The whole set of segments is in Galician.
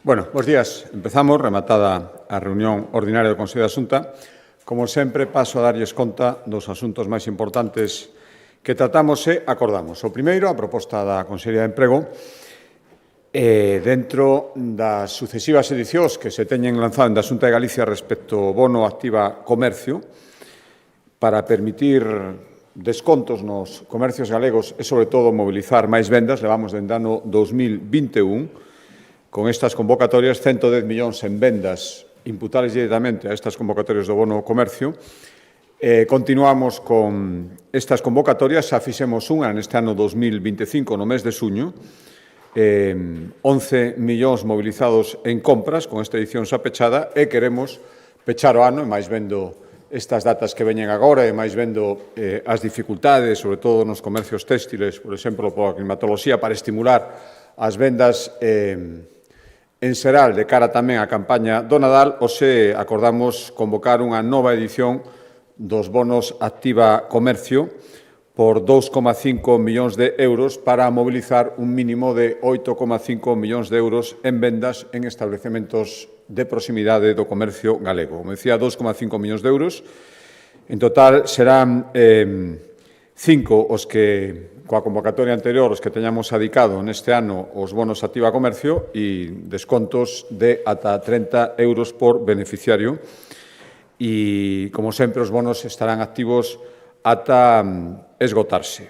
Bueno, bos días. Empezamos, rematada a reunión ordinaria do Consello da Xunta. Como sempre, paso a darlles conta dos asuntos máis importantes que tratamos e acordamos. O primeiro, a proposta da Consellería de Emprego, dentro das sucesivas edicións que se teñen lanzado da Xunta de Galicia respecto ao bono activa comercio, para permitir descontos nos comercios galegos e, sobre todo, mobilizar máis vendas, levamos dende ano 2021, con estas convocatorias, 110 millóns en vendas imputables directamente a estas convocatorias do bono comercio. Continuamos con estas convocatorias, xa fixemos unha neste ano 2025, no mes de xuño, 11 millóns mobilizados en compras con esta edición xa pechada e queremos pechar o ano, e máis vendo estas datas que veñen agora e máis vendo as dificultades, sobre todo nos comercios téxtiles, por exemplo, pola climatoloxía, para estimular as vendas en xeral, de cara tamén á campaña do Nadal, hoxe acordamos convocar unha nova edición dos bonos Activa Comercio por 2,5 millóns de euros para mobilizar un mínimo de 8,5 millóns de euros en vendas en establecementos de proximidade do comercio galego. Como decía, 2,5 millóns de euros. En total serán 5 os que, coa convocatoria anterior, os que teñamos adicado neste ano os bonos Activa Comercio e descontos de ata 30 euros por beneficiario. E, como sempre, os bonos estarán activos ata esgotarse.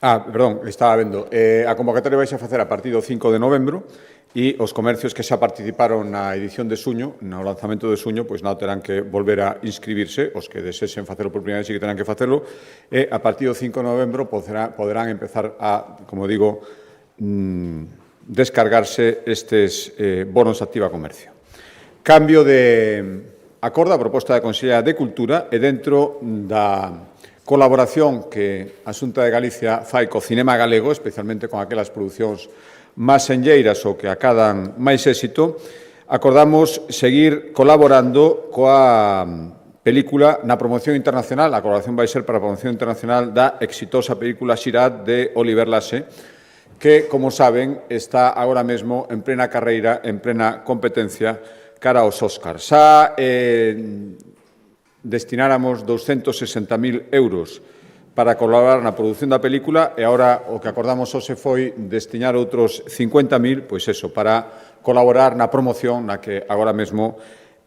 Perdón, estaba vendo. A convocatoria vai a facer a partir do 5 de novembro e os comercios que xa participaron na edición de xuño, no lanzamento de xuño, pois non terán que volver a inscribirse, os que desexen facelo por primeira vez e que terán que facelo, e a partir do 5 de novembro poderán empezar a, como digo, descargarse estes bonos Activa Comercio. Cambio de acordo a proposta da Consellería de Cultura e dentro da colaboración que a Xunta de Galicia fai co cinema galego, especialmente con aquelas producións máis senlleiras ou que acadan máis éxito, acordamos seguir colaborando coa película na promoción internacional. A colaboración vai ser para a promoción internacional da exitosa película Xirad de Oliver Laxe, que, como saben, está agora mesmo en plena carreira, en plena competencia cara aos Óscar. Xa destináramos 260.000 euros para colaborar na produción da película e agora o que acordamos hoxe foi destinar outros 50.000, pois eso, para colaborar na promoción na que agora mesmo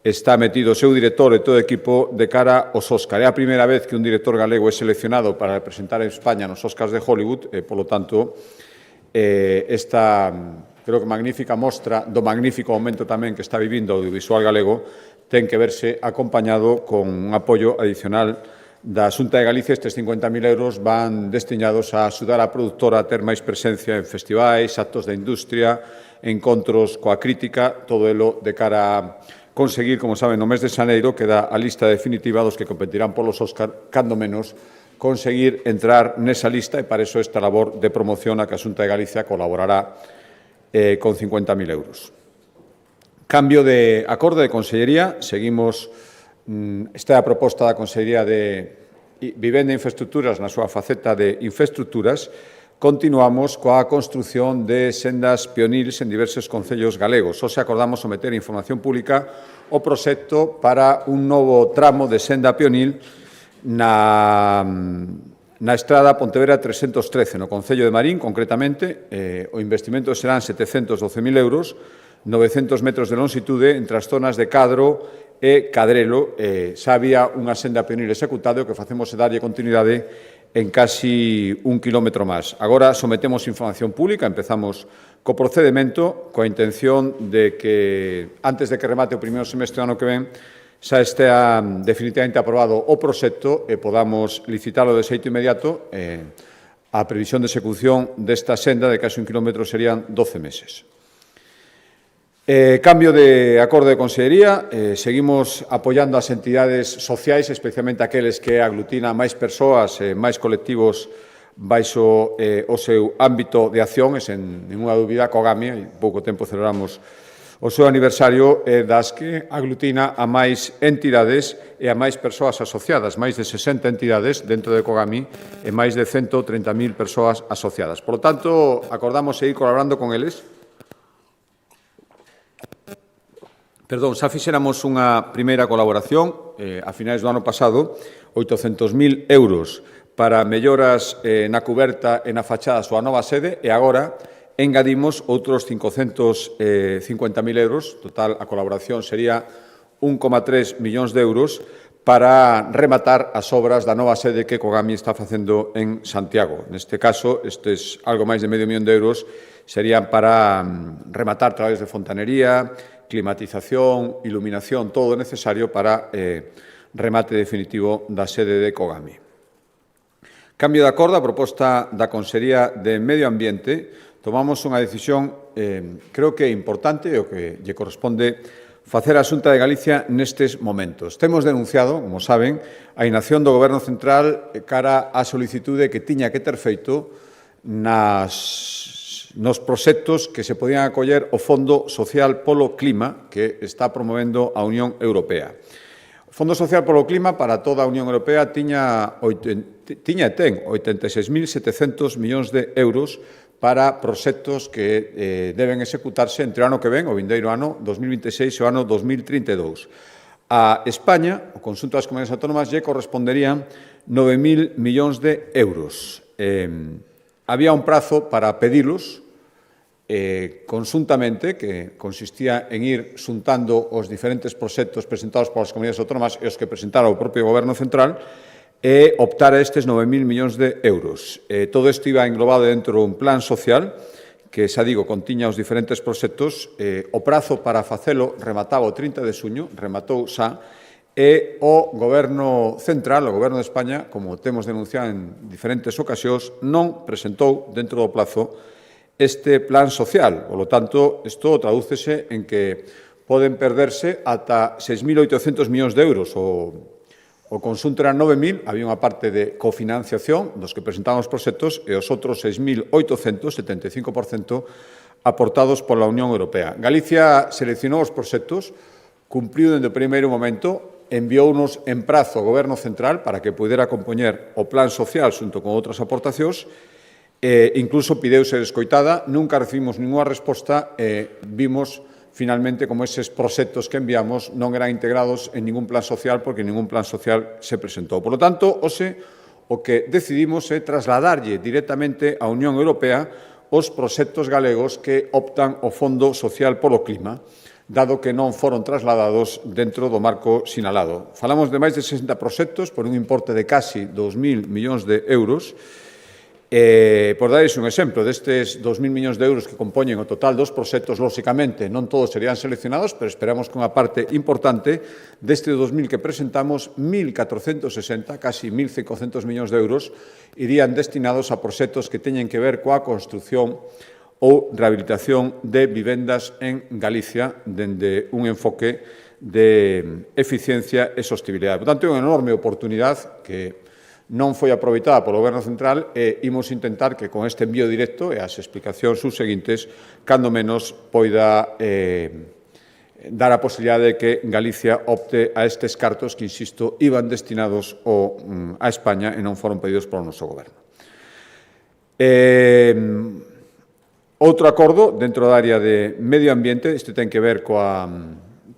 está metido o seu director e todo o equipo de cara aos Óscar. É a primeira vez que un director galego é seleccionado para representar a España nos Óscars de Hollywood e, polo tanto, esta, creo que magnífica mostra do magnífico momento tamén que está vivindo o audiovisual galego ten que verse acompañado con un apoio adicional da Xunta de Galicia. Estes 50.000 euros van destinados a axudar a produtora a ter máis presencia en festivais, actos de industria, encontros coa crítica, todo elo de cara a conseguir, como saben, no mes de xaneiro, que dá a lista definitiva dos que competirán polos Óscar, cando menos, conseguir entrar nesa lista e para iso esta labor de promoción a que a Xunta de Galicia colaborará con 50.000 euros. Cambio de acordo de Consellería, seguimos, esta é a proposta da Consellería de Vivenda e Infraestructuras na súa faceta de infraestructuras, continuamos coa construción de sendas pionils en diversos concellos galegos. Hoxe acordamos someter a información pública o proxecto para un novo tramo de senda pionil na estrada Pontevedra 313, no Concello de Marín, concretamente. O investimento serán 712.000 euros, 900 metros de longitude entre as zonas de Cadro e Cadrelo. Xa había unha senda pionil executada, o que facemos é darlle continuidade en casi 1 kilómetro máis. Agora sometemos información pública, empezamos co procedimento, coa intención de que, antes de que remate o primeiro semestre do ano que ven, xa estea definitivamente aprobado o proxecto e podamos licitalo de xeito inmediato. A previsión de execución desta senda de casi 1 kilómetro serían 12 meses. Cambio de acordo de Consellería, seguimos apoiando as entidades sociais, especialmente aqueles que aglutinan máis persoas, máis colectivos baixo o seu ámbito de acción, e sen ninguna dúbida, co GAMI, hai pouco tempo celebramos O seu aniversario é das que aglutina a máis entidades e a máis persoas asociadas, máis de 60 entidades dentro de Kogami e máis de 130.000 persoas asociadas. Por lo tanto, acordamos seguir colaborando con eles. Perdón, xa fixéramos unha primeira colaboración a finais do ano pasado, 800.000 euros para melloras na cuberta e na fachada súa nova sede e agora engadimos outros 550.000 euros. Total, a colaboración sería 1,3 millóns de euros para rematar as obras da nova sede que Kogami está facendo en Santiago. Neste caso, estes algo máis de medio millón de euros serían para rematar traballos de fontanería, climatización, iluminación, todo o necesario para remate definitivo da sede de Kogami. Cambio de acordo, a proposta da Consellería de Medio Ambiente, tomamos unha decisión, creo que importante e o que lle corresponde facer a Xunta de Galicia nestes momentos. Temos denunciado, como saben, a inacción do Goberno Central cara á solicitude que tiña que ter feito nos proxectos que se podían acoller o Fondo Social polo Clima que está promovendo a Unión Europea. O Fondo Social polo Clima para toda a Unión Europea tiña e ten 86.700 millóns de euros para proxectos que deben executarse entre o ano que ven, o vindeiro ano 2026 e o ano 2032. A España, o conxunto das comunidades autónomas, lle corresponderían 9.000 millóns de euros. Había un prazo para pedilos conxuntamente, que consistía en ir xuntando os diferentes proxectos presentados polas comunidades autónomas e os que presentara o propio Goberno Central, e optar a estes 9.000 millóns de euros. Todo isto iba englobado dentro dun plan social que, xa digo, contiña os diferentes proxectos. O prazo para facelo remataba o 30 de xuño, rematou xa, e o Goberno Central, o Goberno de España, como temos denunciado en diferentes ocasións, non presentou dentro do plazo este plan social. Por lo tanto, isto tradúcese en que poden perderse ata 6.800 millóns de euros. O conxunto era 9.000, había unha parte de cofinanciación dos que presentaban os proxectos e os outros 6.800, 75%, aportados pola Unión Europea. Galicia seleccionou os proxectos, cumpriu dende o primeiro momento, enviounos en prazo ao Goberno Central para que pudera compoñer o plan social xunto con outras aportacións, incluso pideuse descoitada, nunca recibimos ninguna resposta e vimos finalmente como eses proxectos que enviamos non eran integrados en ningún plan social porque ningún plan social se presentou. Por lo tanto, hoxe, o que decidimos é trasladarlle directamente á Unión Europea os proxectos galegos que optan o Fondo Social polo Clima, dado que non foron trasladados dentro do marco sinalado. Falamos de máis de 60 proxectos por un importe de casi 2.000 millóns de euros. Por darles un exemplo, destes 2.000 millóns de euros que compoñen o total dos proxectos, lóxicamente, non todos serían seleccionados, pero esperamos que unha parte importante deste 2.000 que presentamos, 1.460, casi 1.500 millóns de euros, irían destinados a proxectos que teñen que ver coa construción ou rehabilitación de vivendas en Galicia dende un enfoque de eficiencia e sostibilidade. Por tanto, é unha enorme oportunidade que non foi aproveitada polo Goberno Central e imos intentar que con este envío directo e as explicacións subseguintes, cando menos poida dar a posibilidade de que Galicia opte a estes cartos que, insisto, iban destinados a España e non foron pedidos polo noso Goberno. Outro acordo dentro da área de medio ambiente, este ten que ver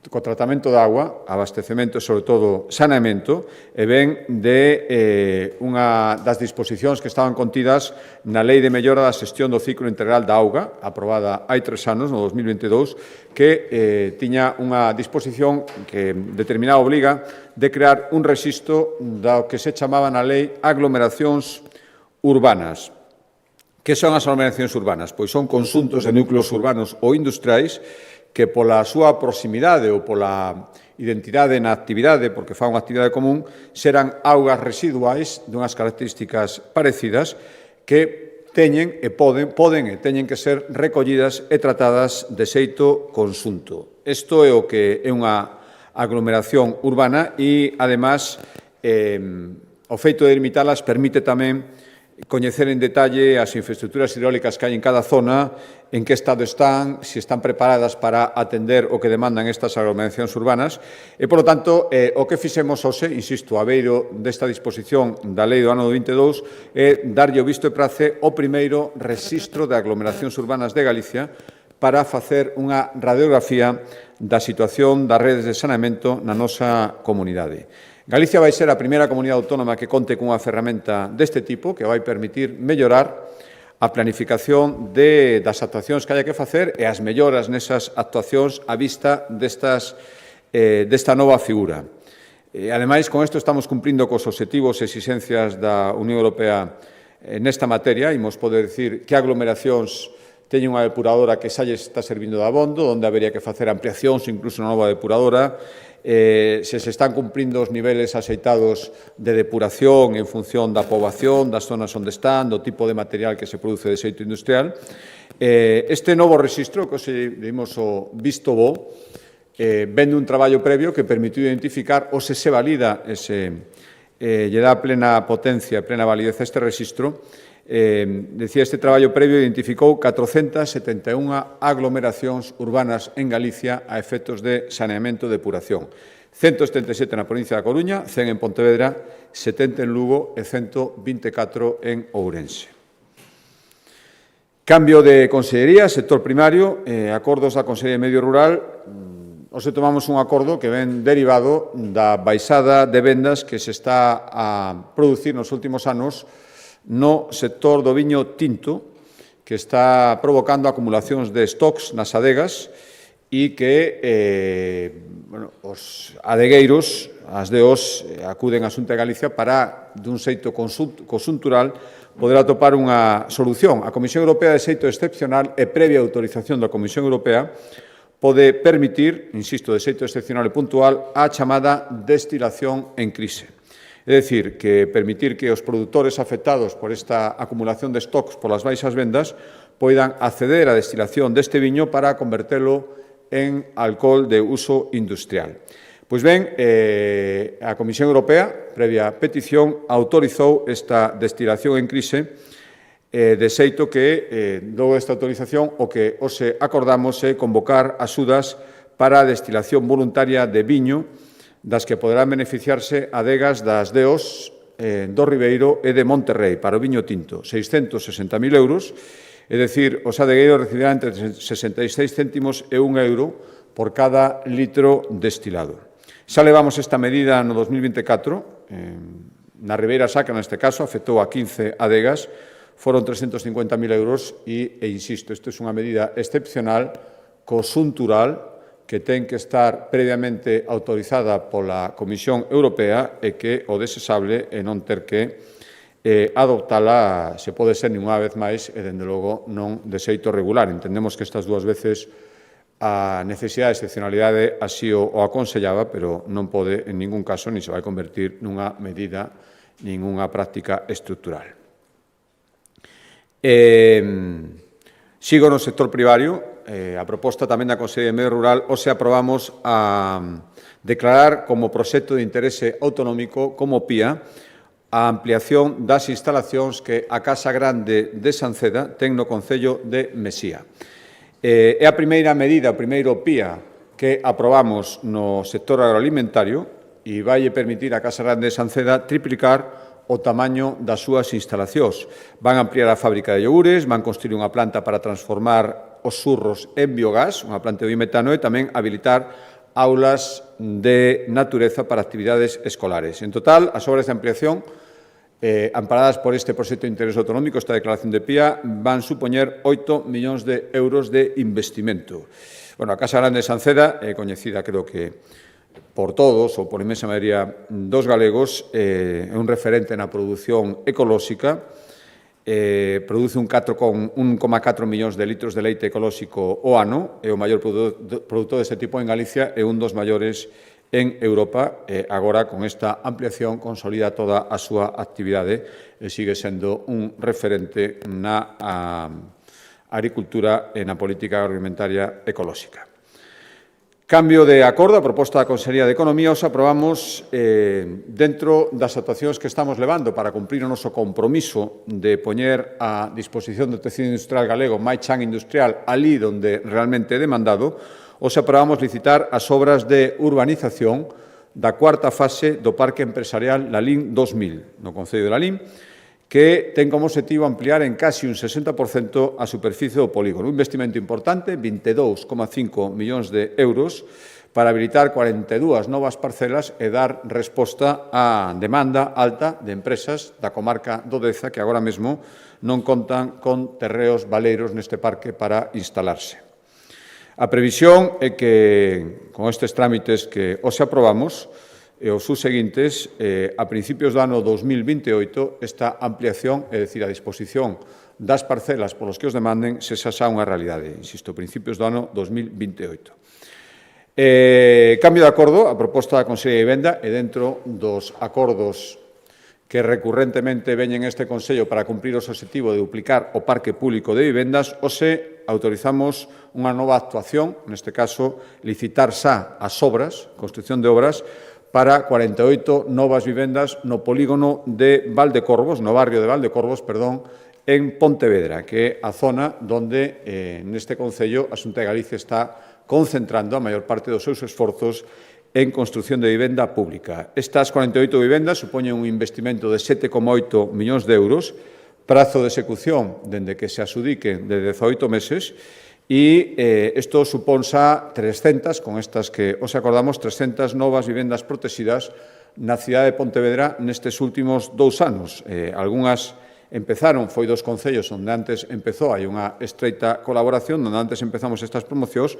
co tratamento de agua, abastecemento e, sobre todo, saneamento, e ven de unha das disposicións que estaban contidas na Lei de Mellora da Xestión do Ciclo Integral da Auga, aprobada hai 3 anos, no 2022, que tiña unha disposición que determinada obliga de crear un rexistro do que se chamaba na lei aglomeracións urbanas. Que son as aglomeracións urbanas? Pois son conxuntos de núcleos urbanos ou industriais que pola súa proximidade ou pola identidade na actividade, porque fan unha actividade común, serán augas residuais dunhas características parecidas que teñen e poden e teñen que ser recollidas e tratadas de xeito conxunto. Isto é o que é unha aglomeración urbana e, además, o feito de delimitalas permite tamén coñecer en detalle as infraestructuras hidráulicas que hai en cada zona, en que estado están, se están preparadas para atender o que demandan estas aglomeracións urbanas. E, polo tanto, o que fixemos hoxe, insisto, a beiro desta disposición da Lei do ano 22, é darlle o visto e prace o primeiro rexistro de aglomeracións urbanas de Galicia para facer unha radiografía da situación das redes de saneamento na nosa comunidade. Galicia vai ser a primeira comunidade autónoma que conte cunha ferramenta deste tipo que vai permitir mellorar a planificación das actuacións que haya que facer e as melloras nesas actuacións á vista desta nova figura. Ademais, con isto estamos cumprindo cos obxectivos e exixencias da Unión Europea nesta materia. Imos poder dicir que aglomeracións teñen unha depuradora que xa lle está servindo de abondo, onde habería que facer ampliacións, incluso unha nova depuradora. Se están cumprindo os niveles axeitados de depuración en función da poboación, das zonas onde están, do tipo de material que se produce de xeito industrial. Este novo rexistro, que hoxe dimos o visto bo, vende un traballo previo que permitiu identificar ou se valida lle dá plena potencia, plena validez a este rexistro. Decía, este traballo previo identificou 471 aglomeracións urbanas en Galicia a efectos de saneamento e depuración. 177 na provincia da Coruña, 100 en Pontevedra, 70 en Lugo e 124 en Ourense. Cambio de consellería, sector primario, acordos da Consellería de Medio Rural. Hoxe tomamos un acordo que ven derivado da baixada de vendas que se está a producir nos últimos anos no sector do viño tinto, que está provocando acumulacións de stocks nas adegas e que os adegueiros, as DOs, acuden á Xunta de Galicia para, dun xeito conxuntural, poder atopar unha solución. A Comisión Europea, de xeito excepcional e previa autorización da Comisión Europea, pode permitir, insisto, de xeito excepcional e puntual, a chamada destilación en crise. É dicir, que permitir que os produtores afectados por esta acumulación de stocks polas baixas vendas poidan acceder á destilación deste viño para convertelo en alcohol de uso industrial. Pois ben, a Comisión Europea, previa petición, autorizou esta destilación en crise, de xeito que, logo desta autorización, o que hoxe acordamos é convocar axudas para a destilación voluntaria de viño das que poderán beneficiarse adegas das DOs do Ribeiro e de Monterrey para o viño tinto, 660.000 euros, é dicir, os adegueiros recibirán entre 66 céntimos e 1 euro por cada litro destilado. Xa levamos esta medida no 2024, na Ribeira Sacra, neste caso, afectou a 15 adegas, foron 350.000 euros e, insisto, isto é unha medida excepcional, conxuntural, que ten que estar previamente autorizada pola Comisión Europea e que o desexable é non ter que adoptala, se pode ser ninguna vez máis, e, dende logo, non de xeito regular. Entendemos que estas dúas veces a necesidade de excepcionalidade así o aconsellaba, pero non pode en ningún caso ni se vai convertir nunha medida, ninguna práctica estructural. Sigo no sector primario. A proposta tamén da Consellería de Medio Rural, hoxe aprobamos a declarar como proxecto de interese autonómico, como PIA, a ampliación das instalacións que a Casa Grande de Sanceda ten no concello de Mesía. É a primeira medida, o primeiro PIA que aprobamos no sector agroalimentario e vai permitir a Casa Grande de Sanceda triplicar o tamaño das súas instalacións. Van ampliar a fábrica de iogures, van construir unha planta para transformar os surros en biogás, unha planta de biometano, e tamén habilitar aulas de natureza para actividades escolares. En total, as obras de ampliación, amparadas por este proxecto de interés autonómico, esta declaración de PIA, van supoñer 8 millóns de euros de investimento. Bueno, a Casa Grande de Sanceda é coñecida, creo que, por todos, ou por inmensa maioría dos galegos, é un referente na produción ecolóxica, produce un 4,4 millóns de litros de leite ecolóxico o ano, é o maior produtor deste tipo en Galicia e un dos maiores en Europa. Agora, con esta ampliación, consolida toda a súa actividade e sigue sendo un referente na agricultura e na política agroalimentaria ecolóxica. Cambio de acordo, a proposta da Consellería de Economía, os aprobamos dentro das actuacións que estamos levando para cumprir o noso compromiso de poñer a disposición do tecido industrial galego máis chan industrial ali onde realmente é demandado, os aprobamos licitar as obras de urbanización da cuarta fase do Parque Empresarial Lalín 2000, no Concello de Lalín, que ten como objetivo ampliar en casi un 60% a superficie do polígono. Un investimento importante, 22,5 millóns de euros, para habilitar 42 novas parcelas e dar resposta á demanda alta de empresas da comarca do Deza que agora mesmo non contan con terreos baleiros neste parque para instalarse. A previsión é que, con estes trámites que os aprobamos, e os subseguintes, a principios do ano 2028, esta ampliación, é dicir, a disposición das parcelas polos que os demanden, se xa xa unha realidade. Insisto, principios do ano 2028. Cambio de acordo, a proposta da Consellería de Vivenda e dentro dos acordos que recurrentemente veñen este Consello para cumprir o obxectivo de duplicar o parque público de vivendas, hoxe autorizamos unha nova actuación, neste caso, licitar xa as obras, construcción de obras, para 48 novas vivendas no polígono de Valdecorvos, no barrio de Valdecorvos, perdón, en Pontevedra, que é a zona onde neste Concello a Xunta de Galicia está concentrando a maior parte dos seus esforzos en construción de vivenda pública. Estas 48 vivendas supoñen un investimento de 7,8 millóns de euros, prazo de execución dende que se asudiquen de 18 meses, e isto supón xa 300, con estas que os acordamos, 300 novas vivendas protegidas na cidade de Pontevedra nestes últimos 2 anos. Algunhas empezaron, foi dos concellos onde antes empezou, hai unha estreita colaboración, onde antes empezamos estas promocións,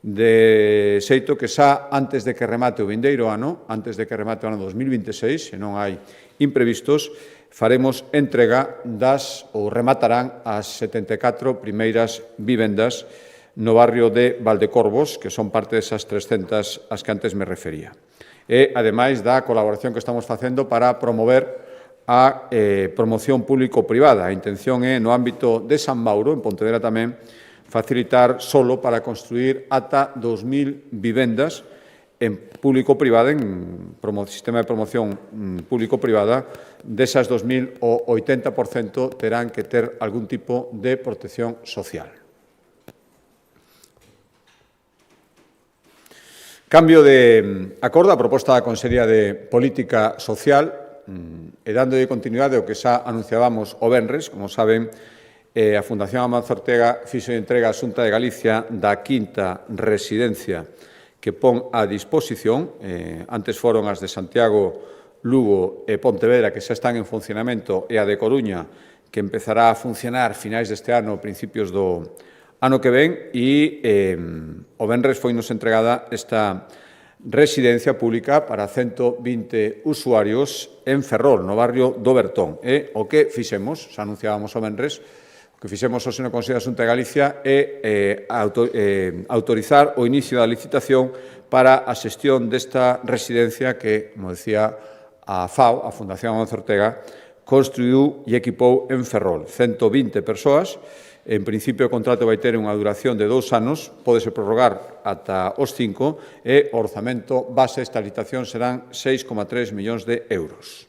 de xeito que xa antes de que remate o vindeiro ano, antes de que remate o ano 2026, se non hai imprevistos, faremos entrega das, ou rematarán, as 74 primeiras vivendas no barrio de Valdecorvos, que son parte desas 300 as que antes me refería. E, ademais, da colaboración que estamos facendo para promover a promoción público-privada. A intención é, no ámbito de San Mauro, en Pontevedra tamén, facilitar solo para construir ata 2.000 vivendas en público-privada, en sistema de promoción público-privada, desas 2.000, o 80% terán que ter algún tipo de protección social. Cambio de acordo, a proposta da Consellería de Política Social, e dándolle continuidade ao que xa anunciábamos o venres, como saben, a Fundación Amancio Ortega fixo entrega á Xunta de Galicia da quinta residencia que pon a disposición. Antes foron as de Santiago, Lugo e Pontevedra, que xa están en funcionamento, e a de Coruña, que empezará a funcionar finais deste ano, principios do ano que ven, e o venres foi nos entregada esta residencia pública para 120 usuarios en Ferrol, no barrio do Bertón. E o que fixemos, xa anunciábamos o venres, o que fixemos hoxe no Consello da Xunta de Galicia é autorizar o inicio da licitación para a xestión desta residencia que, como decía, a FAO, a Fundación Amancio Ortega, construiu e equipou en Ferrol. 120 persoas. En principio, o contrato vai ter unha duración de 2 anos, pódese prorrogar ata os 5, e o orzamento base esta licitación serán 6,3 millóns de euros.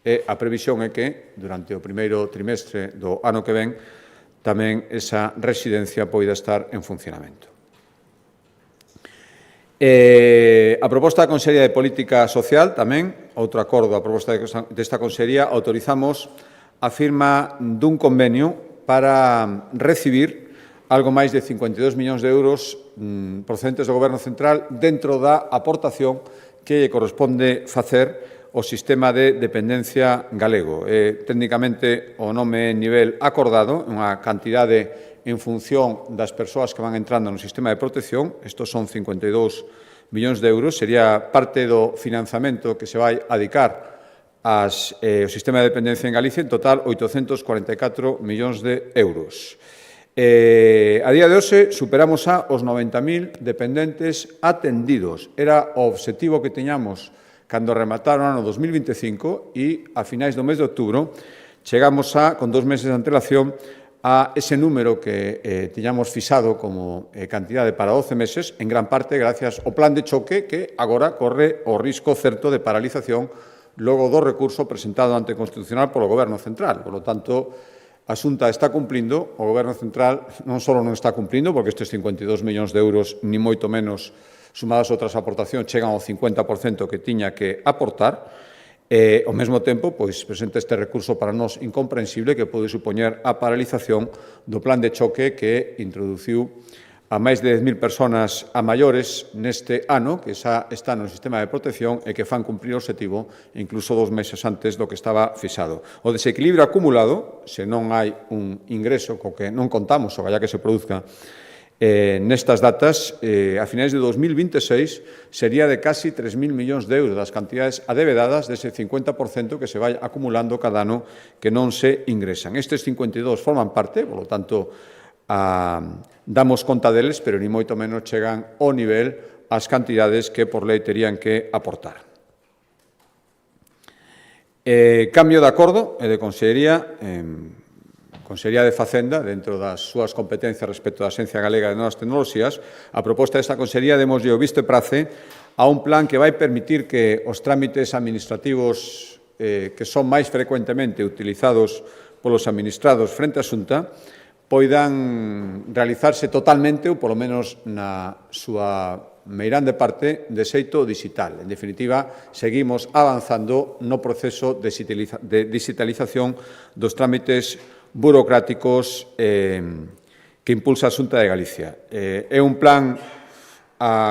E a previsión é que, durante o primeiro trimestre do ano que ven, tamén esa residencia poida estar en funcionamento. A proposta da Consellería de Política Social, tamén, outro acordo a proposta desta Consellería, autorizamos a firma dun convenio para recibir algo máis de 52 millóns de euros procedentes do Goberno Central dentro da aportación que corresponde facer o sistema de dependencia galego. Técnicamente, o nome é nivel acordado, unha cantidade en función das persoas que van entrando no sistema de protección. Estos son 52 millóns de euros. Sería parte do financiamento que se vai adicar o sistema de dependencia en Galicia, en total 844 millóns de euros. A día de hoxe superamos xa os 90.000 dependentes atendidos. Era o obxectivo que teñamos cando remataron o ano 2025 e a finais do mes de outubro chegamos xa, con 2 meses de antelación, a ese número que tiñamos fixado como cantidade para 12 meses, en gran parte gracias ao plan de choque que agora corre o risco certo de paralización logo do recurso presentado ante o Constitucional polo Goberno Central. Por lo tanto, a Xunta está cumplindo, o Goberno Central non só non está cumplindo, porque estes 52 millóns de euros, ni moito menos, sumadas outras aportacións, chegan ao 50% que tiña que aportar. Ao mesmo tempo, pois, presenta este recurso para nós incomprensible que pode supoñer a paralización do plan de choque que introduciu a máis de 10.000 persoas a maiores neste ano, que xa está no sistema de protección e que fan cumprir o objetivo incluso 2 meses antes do que estaba fixado. O desequilibrio acumulado, se non hai un ingreso co que non contamos, o galla que se produzca nestas datas, a finais de 2026, sería de casi 3.000 millóns de euros das cantidades adevedadas dese 50% que se vai acumulando cada ano que non se ingresan. Estes 52 forman parte, por lo tanto, damos conta deles, pero ni moito menos chegan ao nivel as cantidades que por lei terían que aportar. Cambio de acordo e de Consellería, Consellería de Facenda, dentro das súas competencias respecto da Axencia Galega de Novas Tecnoloxías, a proposta desta Consellería demoslle o visto e prace a un plan que vai permitir que os trámites administrativos que son máis frecuentemente utilizados polos administrados frente á Xunta poidan realizarse totalmente ou, polo menos, na súa meirande parte de xeito digital. En definitiva, seguimos avanzando no proceso de digitalización dos trámites burocráticos que impulsa a Xunta de Galicia. É un plan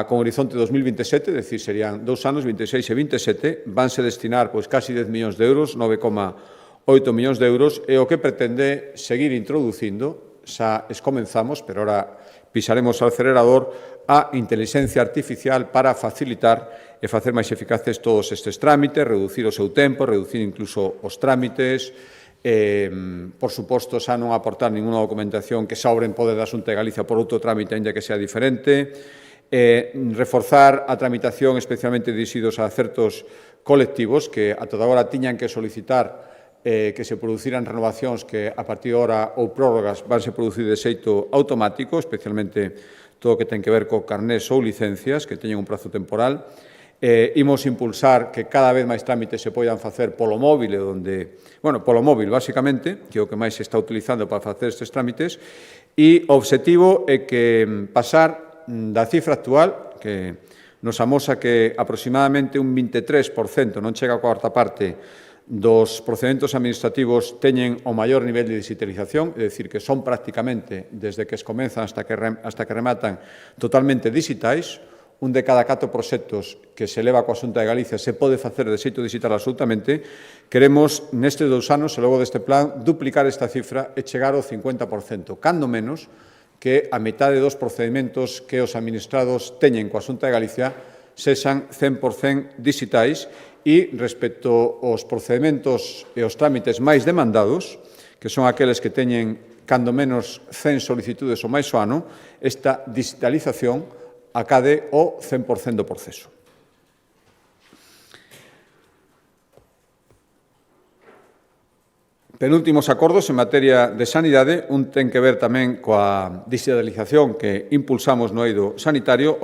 con horizonte 2027, é dicir, serían 2 anos, 26 e 27, vanse destinar casi 10 millóns de euros, 9,8 millóns de euros, e o que pretende seguir introducindo, xa comenzamos, pero ahora pisaremos o acelerador, a inteligencia artificial para facilitar e facer máis eficaces todos estes trámites, reducir o seu tempo, reducir incluso os trámites, por suposto, xa non aportar ninguna documentación que sobre en poder da Xunta de Galicia por outro trámite, ainda que sea diferente, reforzar a tramitación especialmente dirixidos a certos colectivos que a toda hora tiñan que solicitar que se produciran renovacións que a partir de hora ou prórrogas vanse producir de xeito automático, especialmente todo o que ten que ver co carnés ou licencias que teñen un prazo temporal. Imos impulsar que cada vez máis trámites se poidan facer polo móvil, polo móvil, basicamente, que é o que máis se está utilizando para facer estes trámites, e o obxectivo é que pasar da cifra actual, que nos amosa que aproximadamente un 23%, non chega a cuarta parte, dos procedementos administrativos teñen o maior nivel de digitalización, é dicir, que son prácticamente, desde que comenzan hasta que rematan, totalmente digitais. Un de cada 4 proxectos que se leva coa Xunta de Galicia se pode facer de xeito digital absolutamente. Queremos, nestes 2 anos, e logo deste plan, duplicar esta cifra e chegar ao 50%, cando menos que a metade dos procedementos que os administrados teñen coa Xunta de Galicia sexan 100% digitais e, respecto aos procedementos e os trámites máis demandados, que son aqueles que teñen cando menos 100 solicitudes ou máis ao ano, esta digitalización acade o 100% do proceso. Penúltimos acordos en materia de sanidade, un ten que ver tamén coa digitalización que impulsamos no eido sanitario,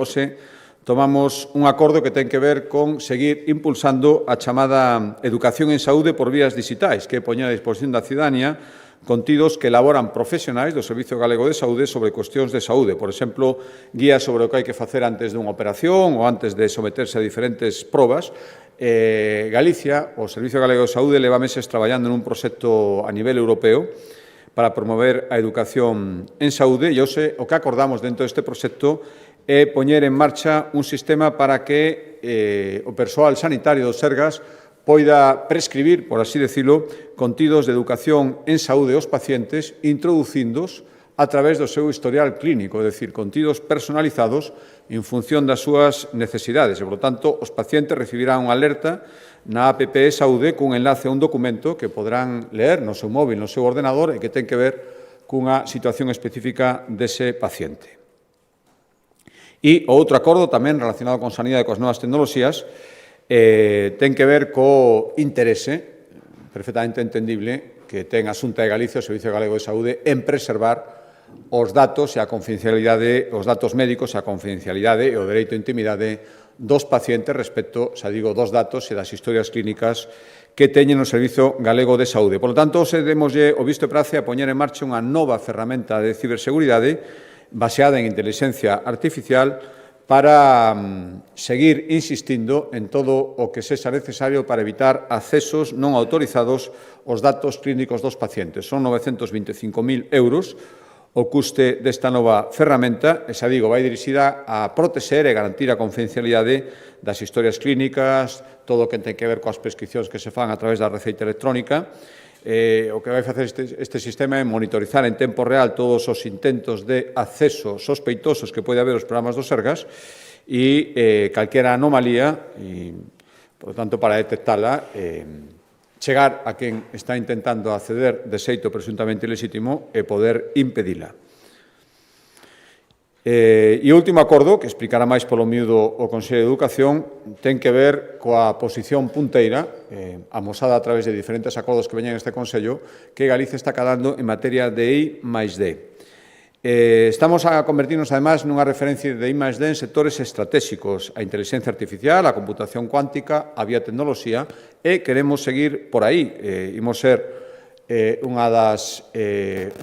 tomamos un acordo que ten que ver con seguir impulsando a chamada educación en saúde por vías digitais, que é poñer a disposición da cidadanía contidos que elaboran profesionais do Servicio Galego de Saúde sobre cuestións de saúde. Por exemplo, guías sobre o que hai que facer antes dunha operación ou antes de someterse a diferentes probas. Galicia, o Servicio Galego de Saúde, leva meses traballando nun proxecto a nivel europeo para promover a educación en saúde e o que acordamos dentro deste proxecto é poñer en marcha un sistema para que o persoal sanitario dos Sergas poida prescribir, por así decirlo, contidos de educación en saúde aos pacientes, introducíndos a través do seu historial clínico, é dicir, contidos personalizados en función das súas necesidades. E, por tanto, os pacientes recibirán unha alerta na app de Saúde cun enlace a un documento que podrán ler no seu móvil, no seu ordenador, e que ten que ver cunha situación específica dese paciente. E o outro acordo tamén relacionado con sanidade e coas novas tecnoloxías ten que ver co interese perfectamente entendible que ten a Xunta de Galicia, o Servicio Galego de Saúde, en preservar os datos e a confidencialidade, os datos médicos e a confidencialidade e o dereito a intimidade dos pacientes respecto, xa digo, dos datos e das historias clínicas que teñen o Servicio Galego de Saúde. Por lo tanto, se demoslle o visto e prace a poñer en marcha unha nova ferramenta de ciberseguridade baseada en inteligencia artificial para seguir insistindo en todo o que sexa necesario para evitar accesos non autorizados aos datos clínicos dos pacientes. Son 925.000 euros o custe desta nova ferramenta, e xa digo, vai dirixida a proteger e garantir a confidencialidade das historias clínicas, todo o que ten que ver coas prescripcións que se fan a través da receita electrónica. O que vai facer este sistema é monitorizar en tempo real todos os intentos de acceso sospeitosos que pode haber aos programas do Sergas e calquera anomalía, e, por lo tanto, para detectala, chegar a quen está intentando acceder de xeito presuntamente ilexítimo e poder impedila. E o último acordo, que explicará máis polo miúdo o Consello de Educación, ten que ver coa posición punteira, amosada a través de diferentes acordos que veñen este Consello, que Galicia está cadando en materia de I+D. Estamos a convertirnos, además, nunha referencia de I+D en sectores estratégicos, a inteligencia artificial, a computación cuántica, a biotecnoloxía, e queremos seguir por aí. Imos ser unha das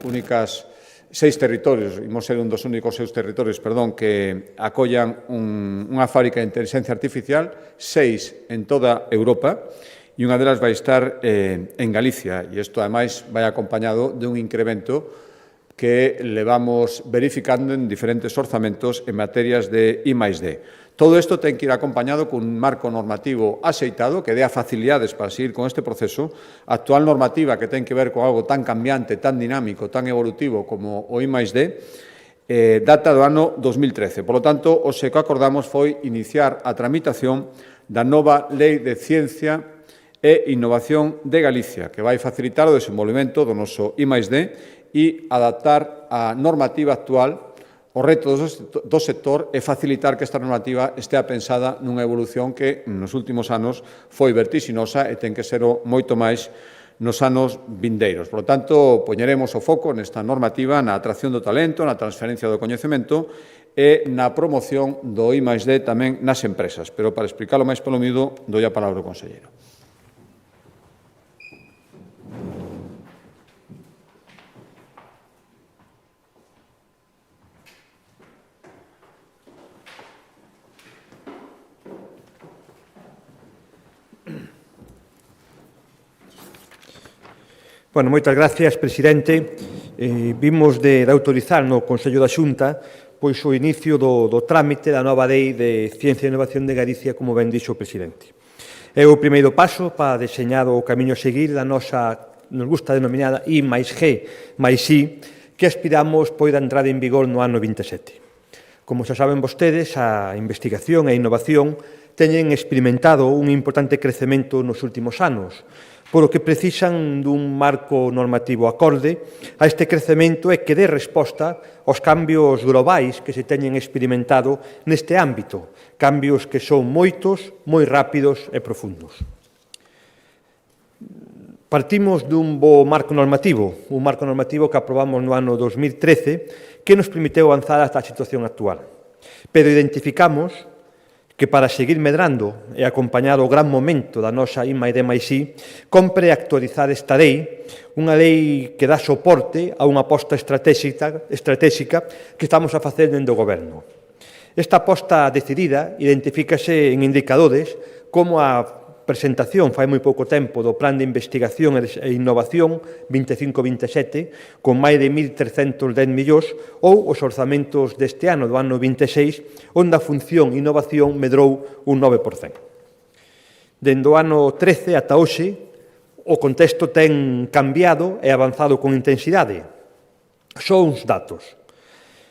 únicas seis territorios, imos ser un dos únicos seis territorios, que acollan unha fábrica de inteligencia artificial, 6 en toda Europa, e unha delas vai estar en Galicia, e isto, ademais, vai acompañado de un incremento que levamos verificando en diferentes orzamentos en materias de I+D. Todo isto ten que ir acompañado cun marco normativo axeitado que dea facilidades para seguir con este proceso. A actual normativa, que ten que ver con algo tan cambiante, tan dinámico, tan evolutivo como o I+D, data do ano 2013. Por lo tanto, o que acordamos foi iniciar a tramitación da nova Lei de Ciencia e Innovación de Galicia, que vai facilitar o desenvolvemento do noso I+D e adaptar a normativa actual o reto do sector e facilitar que esta normativa estea pensada nunha evolución que nos últimos anos foi vertixinosa e ten que ser moito máis nos anos vindeiros. Por lo tanto, poñeremos o foco nesta normativa na atracción do talento, na transferencia do coñecemento e na promoción do I+D tamén nas empresas. Pero para explicarlo máis polo miúdo, doi a palabra ao conselleiro. Bueno, moitas gracias, presidente. Vimos de autorizar no Consello da Xunta pois o inicio do trámite da nova Lei de Ciencia e Innovación de Galicia, como ben dixo o presidente. É o primeiro paso para deseñar o camiño a seguir da nosa, nos gusta denominada I+G+I, que aspiramos poida entrar en vigor no ano 27. Como xa saben vostedes, a investigación e a innovación teñen experimentado un importante crecemento nos últimos anos, polo que precisan dun marco normativo acorde a este crecemento e que dé resposta aos cambios globais que se teñen experimentado neste ámbito, cambios que son moitos, moi rápidos e profundos. Partimos dun bo marco normativo, un marco normativo que aprobamos no ano 2013, que nos permitiu avanzar ata a situación actual. Pero identificamos que para seguir medrando e acompañar o gran momento da nosa I+D+I, compre actualizar esta lei, unha lei que dá soporte a unha aposta estratégica que estamos a facer dentro do Goberno. Esta aposta decidida identifícase en indicadores como a presentación fai moi pouco tempo do Plan de Investigación e Innovación 25-27 con máis de 1.310 millóns ou os orzamentos deste ano, do ano 26, onde a función innovación medrou un 9%. Dende o ano 13 ata hoxe, o contexto ten cambiado e avanzado con intensidade. Só uns datos.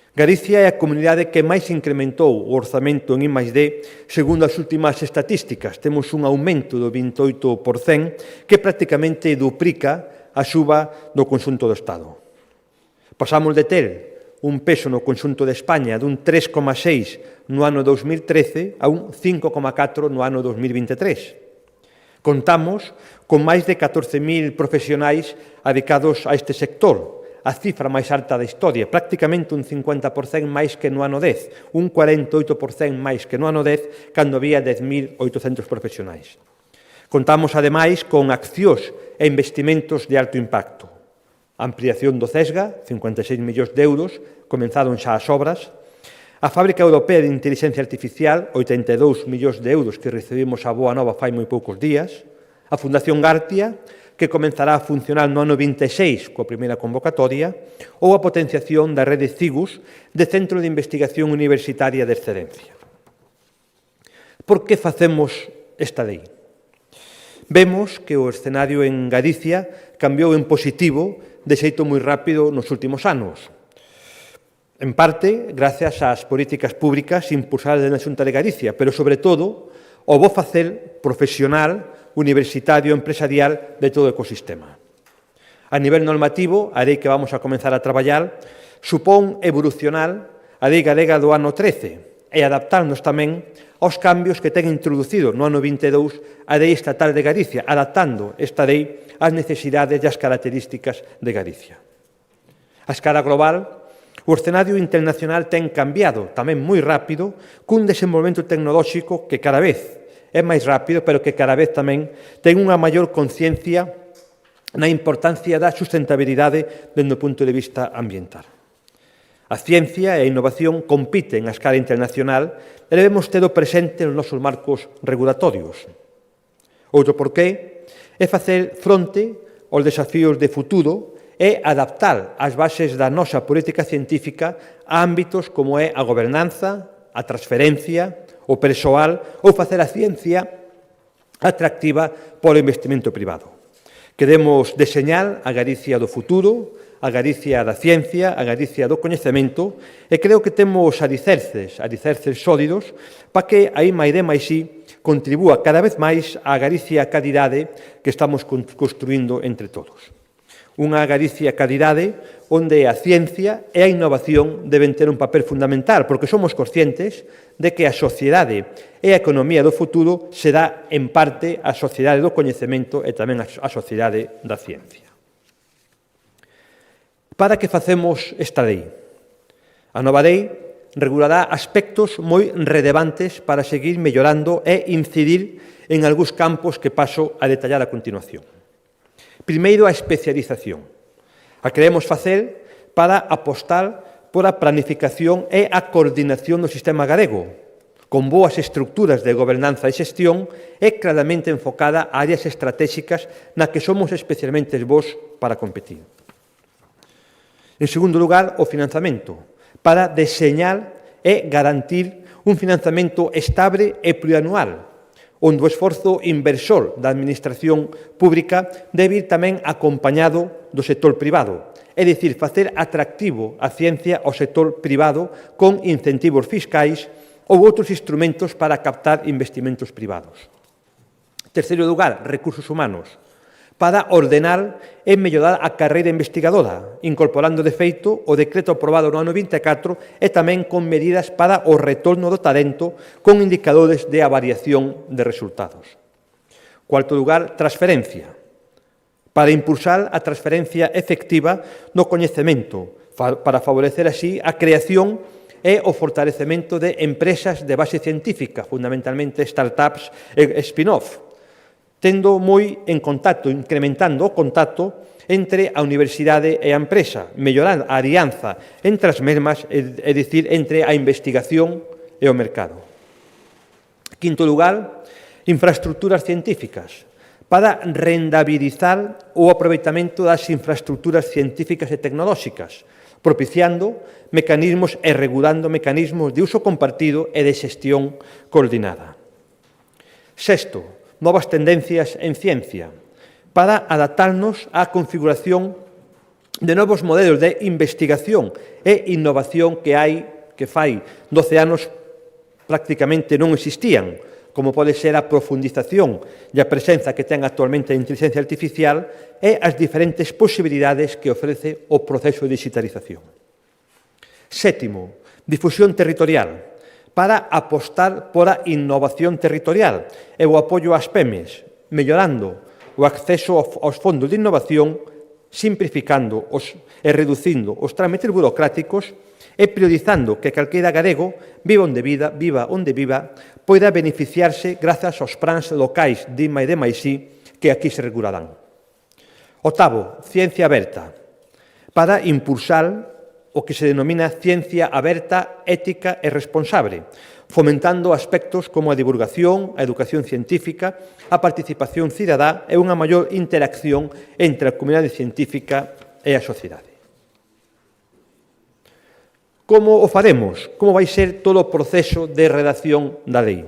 Galicia é a comunidade que máis incrementou o orzamento en I+D segundo as últimas estatísticas. Temos un aumento do 28% que prácticamente duplica a suba do conxunto do Estado. Pasamos de ter un peso no conxunto de España dun 3,6 no ano 2013 a un 5,4 no ano 2023. Contamos con máis de 14.000 profesionais dedicados a este sector, a cifra máis alta da historia, prácticamente un 50% máis que no ano 10, un 48% máis que no ano 10, cando había 10.800 profesionais. Contamos, ademais, con accións e investimentos de alto impacto. A ampliación do CESGA, 56 millóns de euros, comenzaron xa as obras. A Fábrica Europea de Inteligencia Artificial, 82 millóns de euros que recibimos a boa nova fai moi poucos días. A Fundación Gartia, que comenzará a funcionar no ano 26 coa primeira convocatoria, ou a potenciación da rede CIGUS de Centro de Investigación Universitaria de Excelencia. Por que facemos esta lei? Vemos que o escenario en Galicia cambiou en positivo de xeito moi rápido nos últimos anos. En parte, gracias ás políticas públicas impulsadas na Xunta de Galicia, pero, sobre todo, ao bo facer profesional, universitario, empresarial de todo o ecosistema. A nivel normativo, a lei que vamos a comenzar a traballar supón evolucionar a lei galega do ano 13 e adaptarnos tamén aos cambios que ten introducido no ano 22 a lei estatal de Galicia, adaptando esta lei ás necesidades e ás características de Galicia. A escala global, o escenario internacional ten cambiado tamén moi rápido cun desenvolvemento tecnolóxico que cada vez é máis rápido, pero que cada vez tamén ten unha maior conciencia na importancia da sustentabilidade dende o punto de vista ambiental. A ciencia e a innovación compiten a escala internacional e debemos ter-o presente nos nosos marcos regulatorios. Outro porqué é facer fronte aos desafíos de futuro e adaptar as bases da nosa política científica a ámbitos como é a gobernanza, a transferencia, o persoal ou facer a ciencia atractiva polo investimento privado. Queremos deseñar a Galicia do futuro, a Galicia da ciencia, a Galicia do coñecemento, e creo que temos alicerces sólidos para que a I+D+I contribúa cada vez máis á Galicia calidade que estamos construindo entre todos. Unha Galicia calidade onde a ciencia e a innovación deben ter un papel fundamental, porque somos conscientes de que a sociedade e a economía do futuro será, en parte, a sociedade do coñecemento e tamén a sociedade da ciencia. Para que facemos esta lei? A nova lei regulará aspectos moi relevantes para seguir mellorando e incidir en algúns campos que paso a detallar a continuación. Primeiro, a especialización. A queremos facer para apostar por a planificación e a coordinación do sistema galego, con boas estructuras de gobernanza e xestión e claramente enfocada a áreas estratégicas na que somos especialmente bons para competir. En segundo lugar, o financiamento, para deseñar e garantir un financiamento estable e plurianual, onde o esforzo inversor da administración pública debe ir tamén acompañado do sector privado, é dicir, facer atractivo a ciencia ao sector privado con incentivos fiscais ou outros instrumentos para captar investimentos privados. Terceiro lugar, recursos humanos, para ordenar e mellorar a carreira investigadora, incorporando, de feito, o decreto aprobado no ano 24 e tamén con medidas para o retorno do talento con indicadores de avaliación de resultados. Cuarto lugar, transferencia, para impulsar a transferencia efectiva no coñecemento, para favorecer así a creación e o fortalecemento de empresas de base científica, fundamentalmente startups e spin-off, tendo moi en contacto, incrementando o contacto entre a universidade e a empresa, mellorando a alianza entre as mesmas, é dicir, entre a investigación e o mercado. Quinto lugar, infraestructuras científicas, para rendabilizar o aproveitamento das infraestructuras científicas e tecnolóxicas, propiciando mecanismos e regulando mecanismos de uso compartido e de xestión coordinada. Sexto, novas tendencias en ciencia, para adaptarnos á configuración de novos modelos de investigación e innovación que fai 12 anos prácticamente non existían, como pode ser a profundización e a presenza que ten actualmente a inteligencia artificial e as diferentes posibilidades que ofrece o proceso de digitalización. Sétimo, difusión territorial, para apostar por a innovación territorial e o apoio ás PEMES, mellorando o acceso aos fondos de innovación, simplificando e reducindo os trámites burocráticos e priorizando que calquera galego, viva onde viva, poida beneficiarse grazas aos plans locais de I+D+I que aquí se regularán. Octavo, ciencia aberta, para impulsar o que se denomina ciencia aberta, ética e responsable, fomentando aspectos como a divulgación, a educación científica, a participación cidadá e unha maior interacción entre a comunidade científica e a sociedade. Como o faremos? Como vai ser todo o proceso de redacción da lei?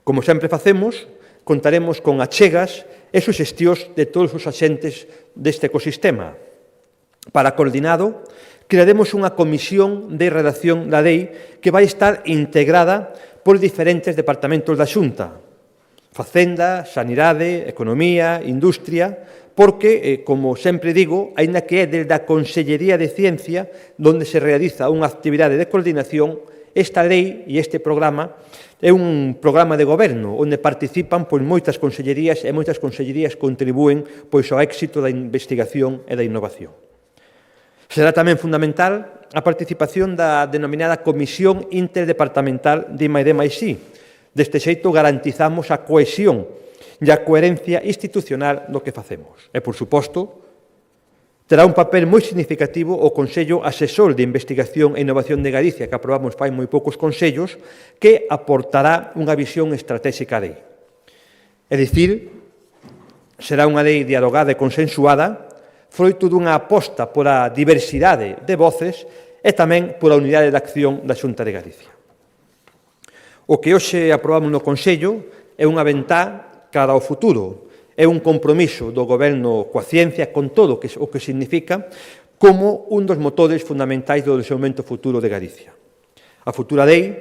Como sempre facemos, contaremos con achegas e suxestións de todos os axentes deste ecosistema. Para coordinado, crearemos unha comisión de redacción da lei que vai estar integrada por diferentes departamentos da Xunta, Facenda, Sanidade, Economía, Industria, porque, como sempre digo, aínda que é desde a Consellería de Ciencia onde se realiza unha actividade de coordinación, esta lei e este programa é un programa de goberno onde participan moitas consellerías e moitas consellerías contribúen ao éxito da investigación e da innovación. Será tamén fundamental a participación da denominada Comisión Interdepartamental de I+D+I. Deste xeito garantizamos a cohesión e a coherencia institucional do que facemos. E, por suposto, terá un papel moi significativo o Consello Asesor de Investigación e Innovación de Galicia, que aprobamos fai moi poucos consellos, que aportará unha visión estratégica da lei. É dicir, será unha lei dialogada e consensuada, froito dunha aposta pola diversidade de voces e tamén pola unidade de acción da Xunta de Galicia. O que hoxe aprobamos no Consello é unha ventá cara ao futuro, é un compromiso do Goberno coa ciencia, con todo o que significa, como un dos motores fundamentais do desenvolvemento futuro de Galicia. A futura lei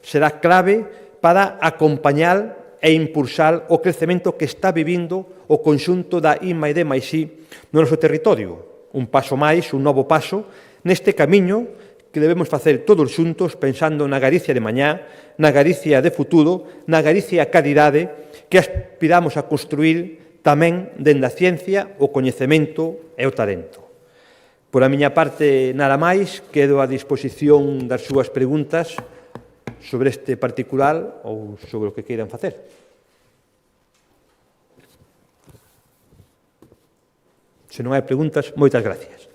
será clave para acompañar e impulsar o crecemento que está vivindo o conxunto da I+D+I no noso territorio. Un paso máis, un novo paso, neste camiño que debemos facer todos xuntos pensando na Galicia de mañá, na Galicia de futuro, na Galicia calidade que aspiramos a construir tamén dende a ciencia, o coñecemento e o talento. Por a miña parte, nada máis, quedo a disposición das súas preguntas sobre este particular ou sobre o que queiran facer. Se non hai preguntas, moitas gracias.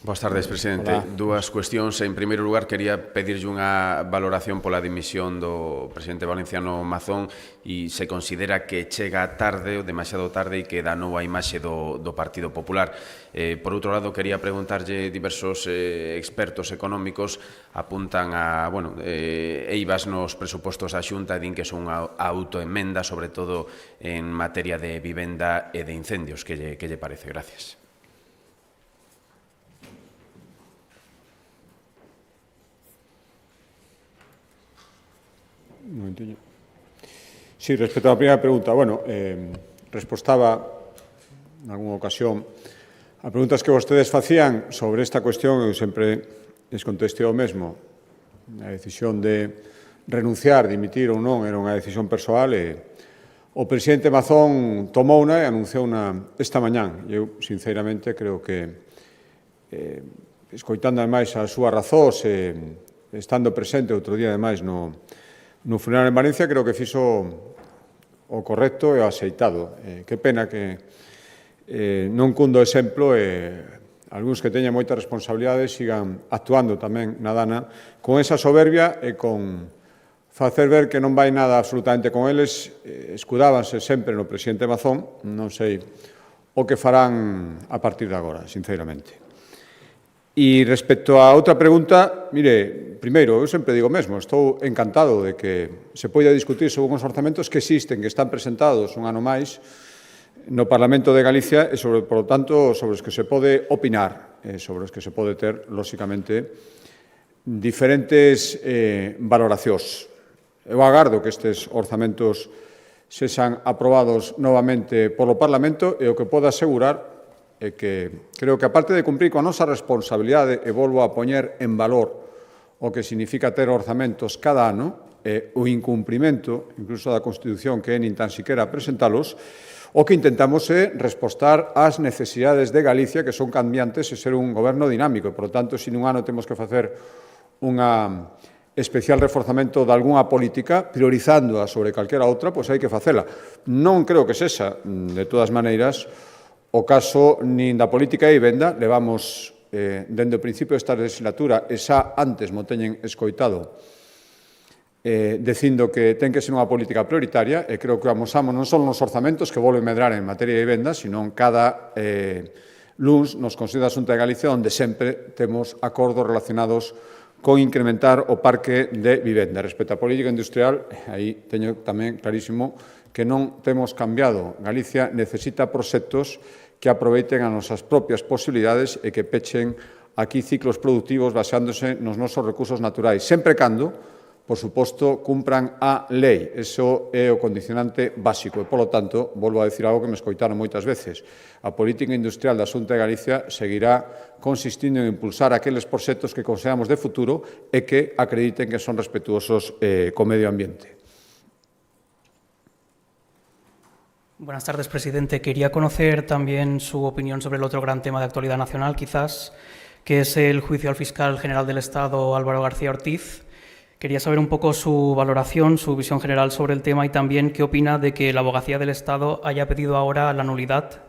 Boas tardes, presidente. Hola. Dúas cuestións. En primeiro lugar, quería pedirlle unha valoración pola dimisión do presidente valenciano Mazón e se considera que chega tarde ou demasiado tarde e que dá nova imaxe do Partido Popular. Por outro lado, quería preguntarlle, diversos expertos económicos apuntan a eivas nos presupostos da Xunta e din que son unha autoemenda, sobre todo en materia de vivenda e de incendios. Que lle parece? Gracias. Un momentinho. Sí, respecto á primeira pregunta, respostaba en algunha ocasión a preguntas que vostedes facían sobre esta cuestión, eu sempre les contestei o mesmo. A decisión de renunciar, dimitir ou non, era unha decisión persoal e o presidente Mazón tomouna e anunciouna esta mañán. Eu, sinceramente, creo que escoitando ademais as súas razóns e estando presente outro día ademais no funeral en Valencia, creo que fixo o correcto e o aceitado. Que pena que non cundo exemplo e algúns que teñan moita responsabilidade sigan actuando tamén na dana con esa soberbia e con facer ver que non vai nada absolutamente con eles. Escudábanse sempre no presidente Mazón, non sei o que farán a partir de agora, sinceramente. E respecto a outra pregunta, mire, primeiro, eu sempre digo mesmo, estou encantado de que se poida discutir sobre uns orzamentos que existen, que están presentados un ano máis no Parlamento de Galicia e, por lo tanto, sobre os que se pode opinar, sobre os que se pode ter, lóxicamente, diferentes valoracións. Eu agardo que estes orzamentos sexan aprobados novamente polo Parlamento e o que podo asegurar é que creo que, aparte de cumprir con a nosa responsabilidade, e volvo a poñer en valor o que significa ter orzamentos cada ano, o incumprimento, incluso da Constitución, que é nin tan siquera presentalos, o que intentamos é respostar ás necesidades de Galicia, que son cambiantes, e ser un goberno dinámico. E, por lo tanto, se nun ano temos que facer unha especial reforzamento de algunha política, priorizándoa sobre calquera outra, pois hai que facela. Non creo que sexa, de todas maneiras, o caso nin da política de vivenda. Levamos, dende o principio desta legislatura, e xa antes mo teñen escoitado, dicindo que ten que ser unha política prioritaria, e creo que o amosamos non son nos orzamentos que volven medrar en materia de vivenda, sino en cada luns nos Consellos da Xunta de Galicia, onde sempre temos acordos relacionados con incrementar o parque de vivenda. Respecto á política industrial, aí teño tamén clarísimo que non temos cambiado. Galicia necesita proxectos que aproveiten as nosas propias posibilidades e que pechen aquí ciclos productivos basándose nos nosos recursos naturais, sempre cando, por suposto, cumpran a lei. Eso é o condicionante básico. E, polo tanto, volvo a decir algo que me escoitaron moitas veces. A política industrial da Xunta de Galicia seguirá consistindo en impulsar aqueles proxectos que consideramos de futuro e que acrediten que son respetuosos co medio ambiente. Buenas tardes, presidente. Quería conocer también su opinión sobre el otro gran tema de actualidad nacional, quizás, que es el juicio al fiscal general del Estado, Álvaro García Ortiz. Quería saber un poco su valoración, su visión general sobre el tema y también qué opina de que la Abogacía del Estado haya pedido ahora la nulidad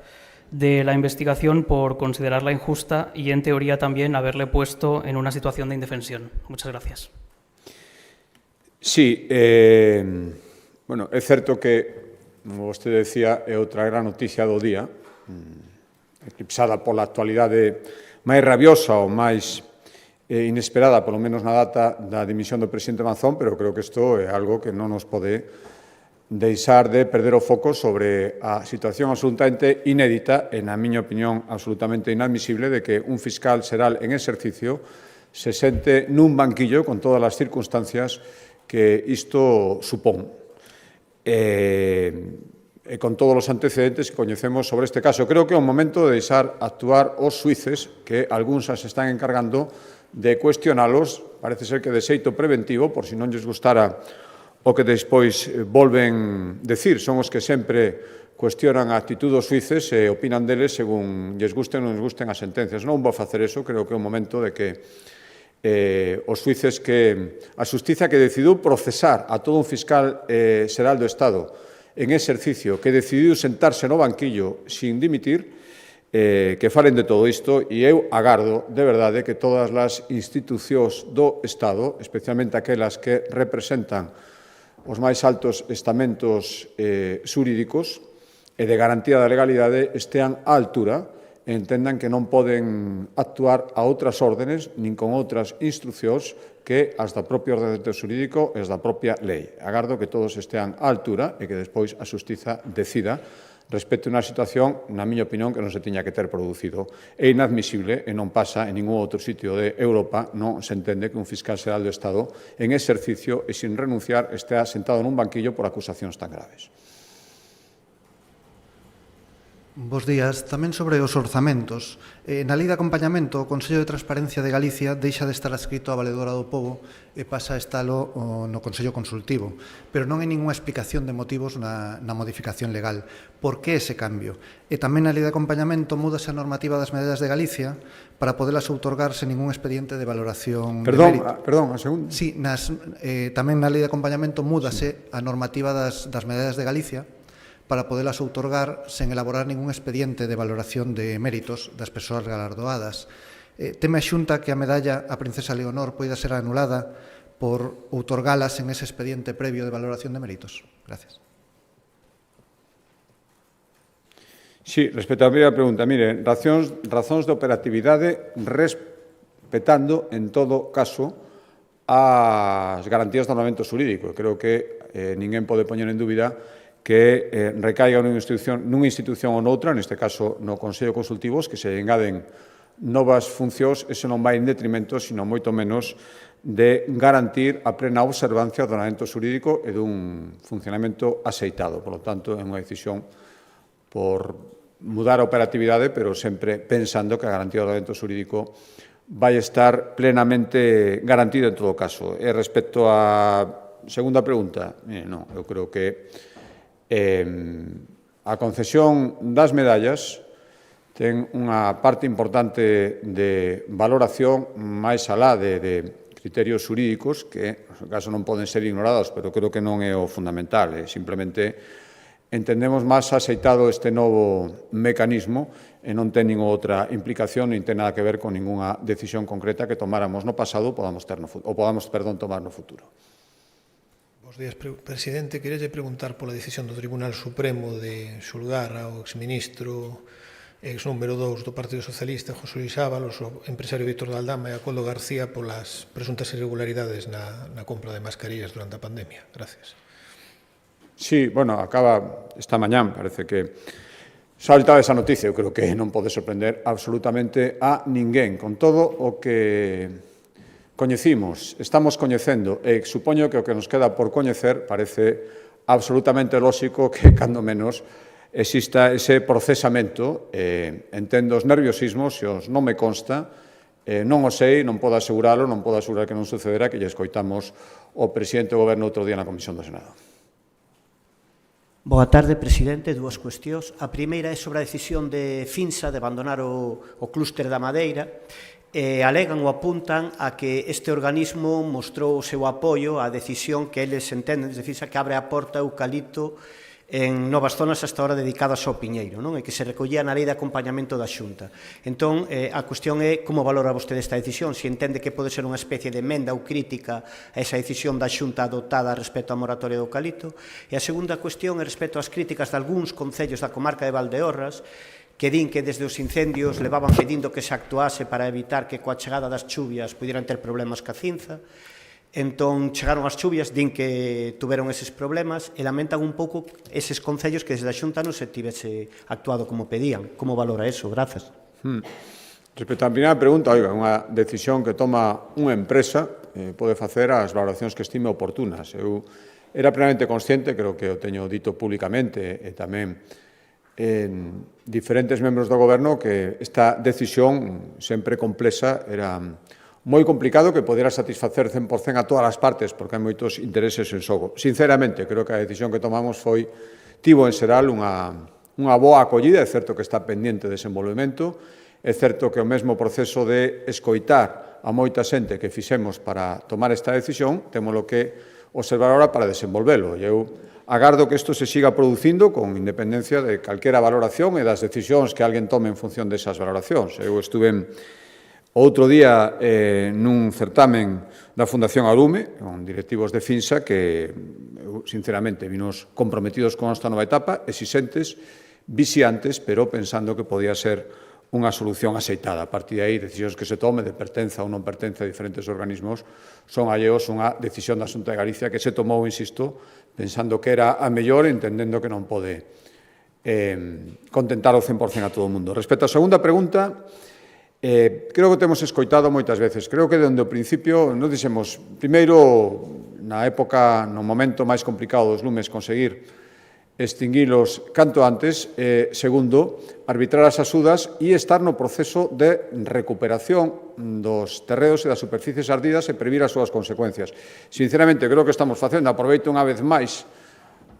de la investigación por considerarla injusta y, en teoría, también haberle puesto en una situación de indefensión. Muchas gracias. Sí, bueno, é certo que, como vostede decía, é outra gran noticia do día, eclipsada pola actualidade máis rabiosa ou máis inesperada, polo menos na data da dimisión do presidente Mazón, pero creo que isto é algo que non nos pode deixar de perder o foco sobre a situación absolutamente inédita e, na miña opinión, absolutamente inadmisible de que un fiscal xeral en exercicio se sente nun banquillo con todas as circunstancias que isto supón. E con todos os antecedentes que coñecemos sobre este caso. Creo que é un momento de deixar actuar os xuíces que algúns se están encargando de cuestionalos, parece ser que de xeito preventivo, por si non lles gustara o que despois volven decir. Son os que sempre cuestionan a actitud dos xuíces e opinan deles según lles gusten ou non lles gusten as sentencias. Non vou facer eso, creo que é un momento de que os xuíces que a xustiza que decidiu procesar a todo un fiscal xeral do Estado en exercicio, que decidiu sentarse no banquillo sin dimitir, que falen de todo isto, e eu agardo, de verdade, que todas as institucións do Estado, especialmente aquelas que representan os máis altos estamentos xurídicos e de garantía da legalidade, estean á altura e entendan que non poden actuar a outras órdenes nin con outras instruccións que as da propia ordenamento xurídico e as da propia lei. Agardo que todos estean á altura e que despois a xustiza decida respecto a unha situación, na miña opinión, que non se tiña que ter producido. É inadmisible e non pasa en ningún outro sitio de Europa, non se entende que un fiscal xeral do Estado en exercicio e sin renunciar estea sentado nun banquillo por acusacións tan graves. Bos días. Tamén sobre os orzamentos. Na Lei de Acompañamento, o Consello de Transparencia de Galicia deixa de estar adscrito á Valedora do Pobo e pasa a estalo no Consello Consultivo. Pero non hai ninguna explicación de motivos na modificación legal. Por que ese cambio? E tamén na Lei de Acompañamento múdase a normativa das medallas de Galicia para podelas outorgar sen ningún expediente de valoración de mérito. Perdón, a segunda. Sí, tamén na Lei de Acompañamento múdase a normativa das medallas de Galicia para podelas outorgar sen elaborar ningún expediente de valoración de méritos das persoas galardoadas. Teme a Xunta que a medalla a Princesa Leonor poida ser anulada por outorgalas en ese expediente previo de valoración de méritos. Gracias. Sí, respecto á primeira pregunta, mire, razóns de operatividade respetando, en todo caso, as garantías do ordenamento xurídico. Creo que ninguén pode poñer en dúbida que recaiga nunha institución ou noutra, neste caso no Consello Consultivo, que se engaden novas funcións, eso non vai en detrimento, sino moito menos de garantir a plena observancia do ordenamento xurídico e dun funcionamento axeitado. Por lo tanto, é unha decisión por mudar a operatividade, pero sempre pensando que a garantía do ordenamento xurídico vai estar plenamente garantida en todo caso. E respecto á segunda pregunta, non, eu creo que a concesión das medallas ten unha parte importante de valoración máis alá de criterios xurídicos que, no caso, non poden ser ignorados, pero creo que non é o fundamental. Simplemente entendemos máis axeitado este novo mecanismo e non ten ninguna outra implicación, nin ten nada que ver con ningunha decisión concreta que tomáramos no pasado ou podamos tomar no futuro. Bos días, presidente. Queria preguntar pola decisión do Tribunal Supremo de xulgar ao exministro ex número 2 do Partido Socialista, José Luis Ábalos, o empresario Víctor de Aldama e a Coldo García polas presuntas irregularidades na compra de mascarillas durante a pandemia. Gracias. Sí, bueno, acaba esta mañán, parece que saltaba esa noticia, eu creo que non pode sorprender absolutamente a ninguén. Con todo o que coñecimos, estamos coñecendo, e supoño que o que nos queda por coñecer parece absolutamente lóxico que, cando menos, exista ese procesamento. Entendo os nerviosismos, se os non me consta, non o sei, non podo aseguralo, non podo asegurar que non sucederá, que lle escoitamos o presidente do Goberno outro día na Comisión do Senado. Boa tarde, presidente. Dúas cuestións. A primeira é sobre a decisión de Finsa de abandonar o clúster da Madeira. Alegan ou apuntan a que este organismo mostrou o seu apoio á decisión que eles entenden de Finsa que abre a porta ao eucalipto en novas zonas hasta ahora dedicadas ao piñeiro, non? E que se recollía na lei de acompañamento da Xunta. Entón, a cuestión é como valora vostede esta decisión, se entende que pode ser unha especie de emenda ou crítica a esa decisión da Xunta adoptada respecto á moratoria do eucalipto. E a segunda cuestión é respecto ás críticas de algúns concellos da comarca de Valdeorras que din que desde os incendios levaban pedindo que se actuase para evitar que coa chegada das chuvias pudieran ter problemas ca cinza. Entón, chegaron as chuvias, din que tuveron eses problemas e lamentan un pouco eses concellos que desde a Xunta non se tivese actuado como pedían. Como valora eso? Grazas. Respecto á primeira pregunta, oiga, unha decisión que toma unha empresa pode facer as valoracións que estime oportunas. Eu era plenamente consciente, creo que o teño dito públicamente e tamén en diferentes membros do Goberno, que esta decisión sempre complexa era moi complicado que podera satisfacer 100% a todas as partes, porque hai moitos intereses en xogo. Sinceramente, creo que a decisión que tomamos tivo en xeral unha boa acollida. É certo que está pendente de desenvolvemento, é certo que o mesmo proceso de escoitar a moita xente que fixemos para tomar esta decisión, témolo que observar ahora para desenvolvelo. E eu agardo que isto se siga producindo con independencia de calquera valoración e das decisións que alguén tome en función desas valoracións. Eu estuve outro día nun certamen da Fundación Arume, con directivos de Finsa, que, sinceramente, vinos comprometidos con esta nova etapa, exixentes, vixiantes, pero pensando que podía ser unha solución axeitada. A partir de aí, decisións que se tome de pertenza ou non pertenza a diferentes organismos son alleos unha decisión da Xunta de Galicia que se tomou, insisto, pensando que era a mellor, entendendo que non pode contentar ao 100% a todo o mundo. Respecto á segunda pregunta, creo que temos escoitado moitas veces. Creo que dende o principio nos dixemos, primeiro, na época, no momento máis complicado dos lumes, conseguir extinguilos canto antes, segundo, arbitrar as axudas e estar no proceso de recuperación dos terreos e das superficies ardidas e previr as súas consecuencias. Sinceramente, creo que estamos facendo, aproveito unha vez máis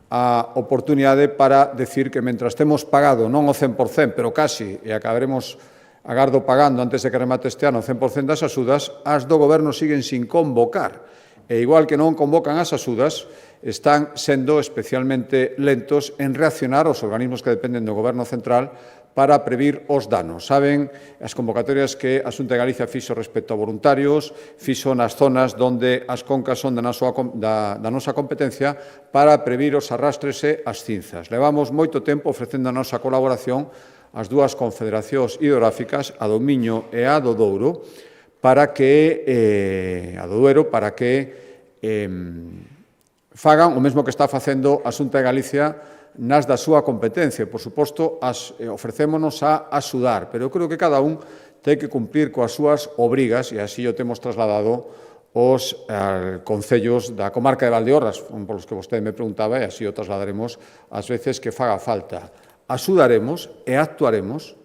a oportunidade para decir que mentras temos pagado, non o 100%, pero casi, e acabaremos agardo pagando antes de que remate este ano o 100% das axudas, as do Goberno siguen sin convocar. E igual que non convocan as axudas, están sendo especialmente lentos en reaccionar aos organismos que dependen do Goberno central para previr os danos. Saben as convocatorias que a Xunta de Galicia fixo respecto a voluntarios, fixo nas zonas onde as concas son da nosa competencia para previr os arrastres e as cinzas. Levamos moito tempo ofrecendo a nosa colaboración ás dúas confederacións hidrográficas, a do Miño e a do Douro, para que, a do Duero, para que fagan o mesmo que está facendo a Xunta de Galicia nas da súa competencia. Por suposto, ofrecémonos a axudar, pero eu creo que cada un ten que cumplir coas súas obrigas, e así o temos trasladado os concellos da comarca de Valdeorras, polos que vostede me preguntaba, e así o trasladaremos ás veces que faga falta. Axudaremos e actuaremos,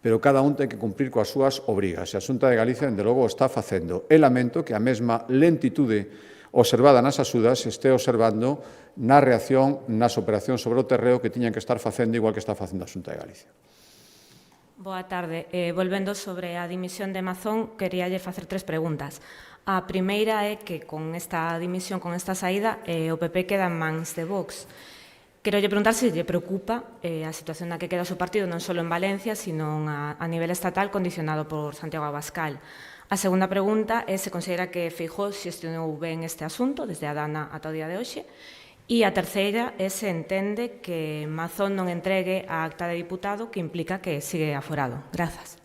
pero cada un ten que cumprir coas súas obrigas. E a Xunta de Galicia, dende logo, está facendo. E lamento que a mesma lentitude observada nas axudas este observando na reacción nas operacións sobre o terreo que tiñan que estar facendo igual que está facendo a Xunta de Galicia. Boa tarde. Volvendo sobre a dimisión de Mazón, queríalle facer 3 preguntas. A primeira é que con esta dimisión, con esta saída, o PP queda en mans de Vox. Querolle preguntar se lle preocupa a situación na que queda o seu partido non só en Valencia, sino a nivel estatal condicionado por Santiago Abascal. A segunda pregunta é se considera que Feijóo xestionou ben este asunto, desde a Dana ata o día de hoxe. E a terceira é se entende que Mazón non entregue a acta de diputado, que implica que sigue aforado. Grazas.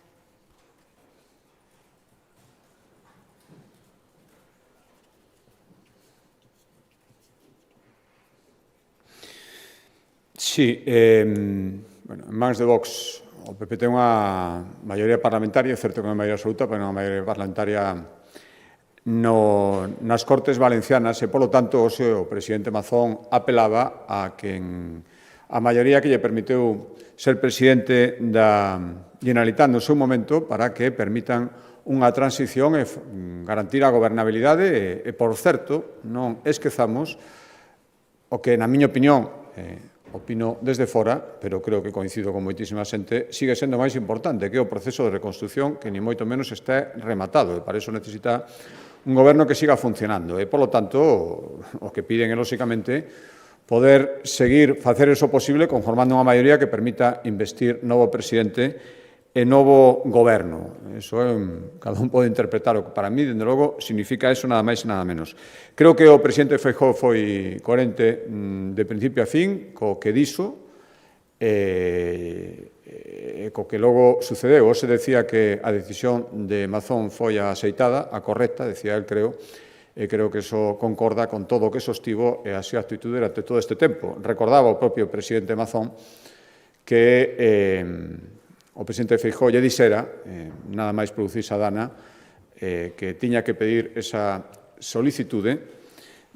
Sí, en mans de Vox, o PP ten unha maioría parlamentaria, é certo que non é maioría absoluta, pero non é maioría parlamentaria nas Cortes Valencianas e, polo tanto, o presidente Mazón apelaba a que a maioría que lle permitiu ser presidente da Generalitat no seu momento para que permitan unha transición e garantir a gobernabilidade e, por certo, non esquezamos o que, na miña opinión, opino desde fora, pero creo que coincido con moitísima xente, sigue sendo máis importante que o proceso de reconstrucción que ni moito menos está rematado e para iso necesita un goberno que siga funcionando e, polo tanto, o que piden é, lóxicamente, poder seguir facer eso posible conformando unha maioría que permita investir novo presidente e novo goberno. Eso cada un pode interpretar o que para mí, dende logo, significa eso nada máis e nada menos. Creo que o presidente Feijóo foi coherente de principio a fin co que dixo e co que logo sucedeu. Se decía que a decisión de Mazón foi a aceitada, a correcta, decía el, creo, e creo que eso concorda con todo o que sostivo e a súa actitude durante todo este tempo. Recordaba o propio presidente Mazón que o presidente Feijóo lle dixera, nada máis producirse a Dana, que tiña que pedir esa solicitude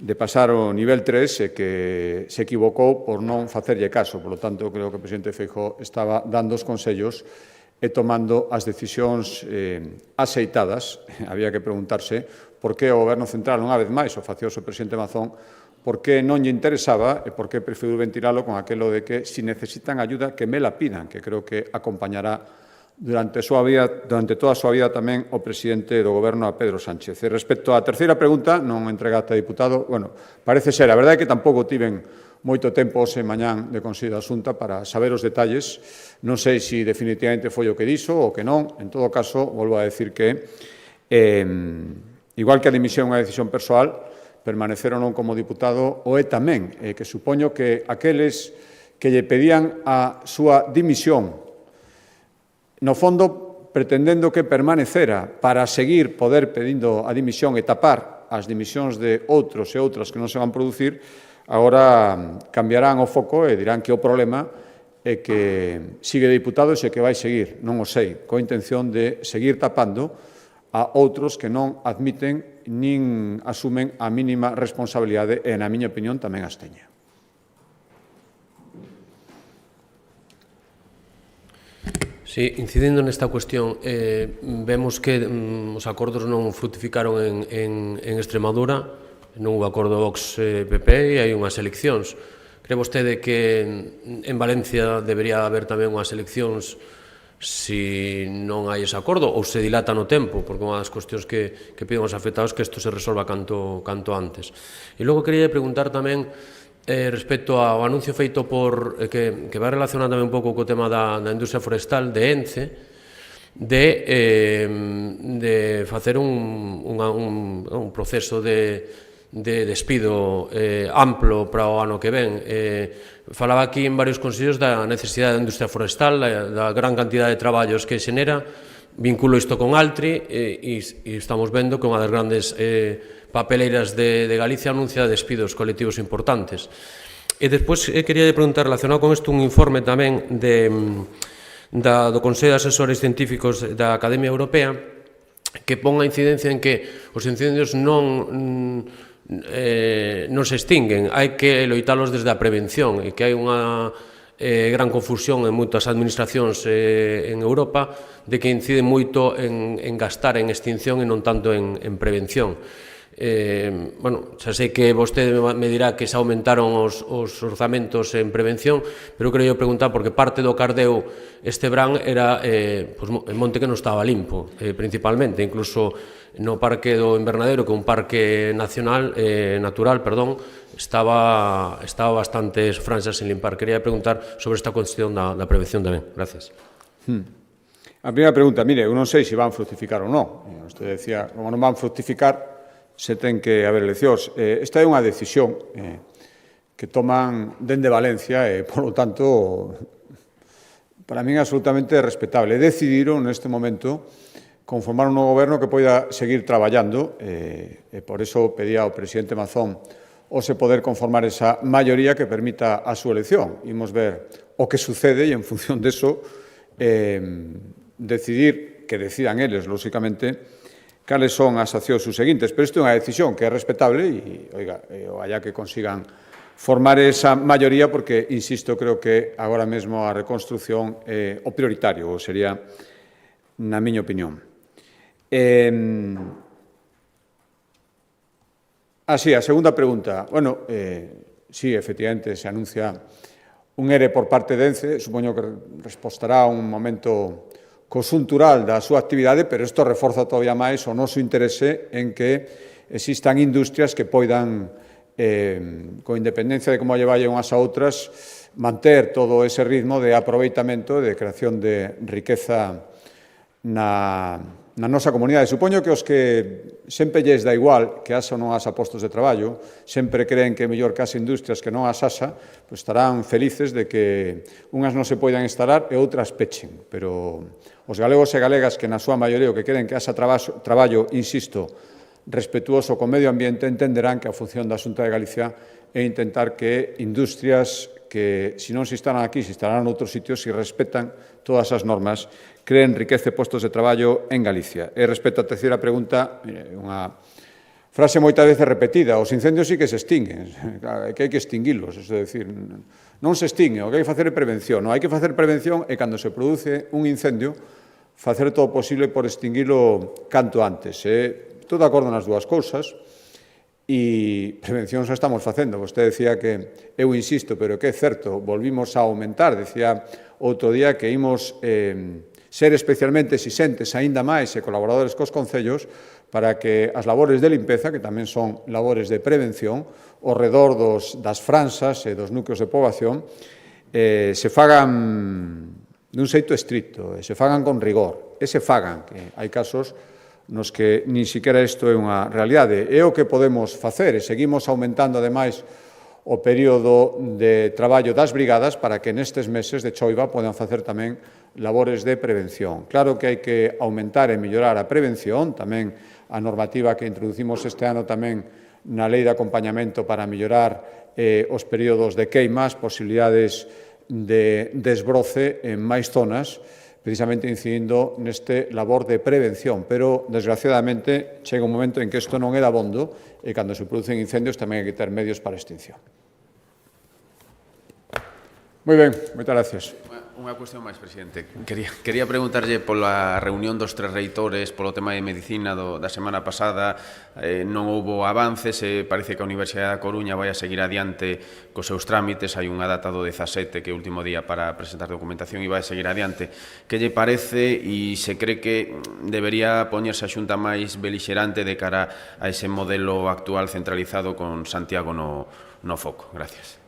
de pasar ao nivel 3 e que se equivocou por non facerlle caso. Por lo tanto, creo que o presidente Feijóo estaba dando os consellos e tomando as decisións aceitadas. Había que preguntarse por que o Goberno Central, unha vez máis, o facioso presidente Mazón, por que non lle interesaba e por que preferiu ventilalo con aquelo de que si necesitan ayuda que me la pidan, que creo que acompañará durante toda a súa vida tamén o presidente do Goberno, a Pedro Sánchez. E respecto á terceira pregunta, non entrega a diputado, bueno, parece ser, a verdade é que tampouco tiven moito tempo hoxe mañán de Consello da Xunta para saber os detalles. Non sei se definitivamente foi o que dixo ou que non. En todo caso, volvo a decir que, igual que a dimisión é unha decisión persoal, permanecer ou non como diputado o é tamén, que supoño que aqueles que lle pedían a súa dimisión, no fondo pretendendo que permanecera para seguir poder pedindo a dimisión e tapar as dimisións de outros e outras que non se van producir, agora cambiarán o foco e dirán que o problema é que sigue diputado e que vai seguir, non o sei, coa intención de seguir tapando a outros que non admiten nin asumen a mínima responsabilidade e, na miña opinión, tamén as teña. Sí, incidindo nesta cuestión, vemos que os acordos non frutificaron en Extremadura, non houve acordo Vox-PP e hai unhas eleccións. Cree vostede que en Valencia debería haber tamén unhas eleccións se non hai ese acordo ou se dilata no tempo, porque unha das cuestións que piden os afectados que isto se resolva canto antes. E logo quería preguntar tamén respecto ao anuncio feito que vai relacionar tamén un pouco co tema da industria forestal de ENCE, de facer un proceso de despido amplo para o ano que ven. Falaba aquí en varios consellos da necesidade da industria forestal, da gran cantidad de traballos que xenera, vinculo isto con Altri e estamos vendo que unha das grandes papeleiras de Galicia anuncia despidos colectivos importantes. E despois quería preguntar, relacionado con isto, un informe tamén do Consello de Asesores Científicos da Academia Europea que pon a incidencia en que os incendios non se extinguen, hai que loitalos desde a prevención e que hai unha gran confusión en moitas administracións en Europa de que incide moito en gastar en extinción e non tanto en prevención. Bueno, xa sei que vostede me dirá que se aumentaron os orzamentos en prevención, pero quería preguntar porque parte do cardeo este verán era en monte que non estaba limpo, principalmente, incluso no Parque do Invernadero, que é un parque natural, estaba bastantes franxas sin limpar. Quería preguntar sobre esta cuestión da prevención tamén. Gracias. A primeira pregunta, mire, eu non sei se van fructificar ou non. Usted decía, como non van fructificar, se ten que haber eleccións. Esta é unha decisión que toman dende Valencia e, polo tanto, para min é absolutamente respetable. Decidiron neste momento conformar un novo goberno que poida seguir traballando e por iso pedía ao presidente Mazón o se poder conformar esa maioría que permita a súa elección. Imos ver o que sucede e en función deso decidir, que decidan eles, lóxicamente, cales son as accións seguintes. Pero isto é unha decisión que é respetable e, oiga, allá que consigan formar esa maioría porque, insisto, creo que agora mesmo a reconstrucción é o prioritario, ou sería, na miña opinión. Sí, a segunda pregunta. Bueno, sí, efectivamente, se anuncia un ERE por parte de ENCE, supoño que respostará a un momento conxuntural da súa actividade, pero isto reforza todavía máis o noso interese en que existan industrias que poidan, con independencia de como lle vayan unhas a outras, manter todo ese ritmo de aproveitamento e de creación de riqueza na nosa comunidade. Supoño que os que sempre lles dá igual que asa ou non asa postos de traballo, sempre creen que é mellor que as industrias que non as asa, pues estarán felices de que unhas non se poidan instalar e outras pechen. Pero os galegos e galegas que na súa maioría o que queren que asa traballo, insisto, respetuoso co medio ambiente, entenderán que a función da Xunta de Galicia é intentar que industrias que, se non se instalan aquí, se instalarán en outros sitios, se respetan todas as normas, creen riqueza e postos de traballo en Galicia. E respecto á terceira pregunta, unha frase moitas veces repetida, os incendios sí que se extinguen, que hai que extinguilos, é dicir, non se extingue, o que hai que facer é prevención, non hai que facer prevención e cando se produce un incendio, facer todo o posible por extinguilo canto antes. Estou de acordo nas dúas cousas, e prevención xa estamos facendo. Vostede decía que, eu insisto, pero que é certo, volvimos a aumentar, decía outro día que imos ser especialmente exixentes aínda máis e colaboradores cos concellos para que as labores de limpeza, que tamén son labores de prevención, ao redor das franxas e dos núcleos de poboación, se fagan dun xeito estricto, se fagan con rigor, e se fagan, que hai casos nos que nin siquiera isto é unha realidade. É o que podemos facer e seguimos aumentando, ademais, o período de traballo das brigadas para que nestes meses de choiva podan facer tamén labores de prevención. Claro que hai que aumentar e mellorar a prevención, tamén a normativa que introducimos este ano tamén na lei de acompañamento para mellorar os períodos de queimas, posibilidades de desbroce en máis zonas, precisamente incidindo neste labor de prevención, pero, desgraciadamente, chega un momento en que isto non é dabondo e, cando se producen incendios, tamén hai que ter medios para a extinción. Moi ben, moitas gracias. Unha cuestión máis, presidente. Quería preguntarlle pola reunión dos tres reitores polo tema de medicina da semana pasada. Non houbo avances, parece que a Universidade da Coruña vai a seguir adiante cos seus trámites. Hai unha data do 17, que é o último día para presentar documentación, e vai a seguir adiante. Que lle parece e se cree que debería poñerse a Xunta máis belixerante de cara a ese modelo actual centralizado con Santiago no foco? Gracias.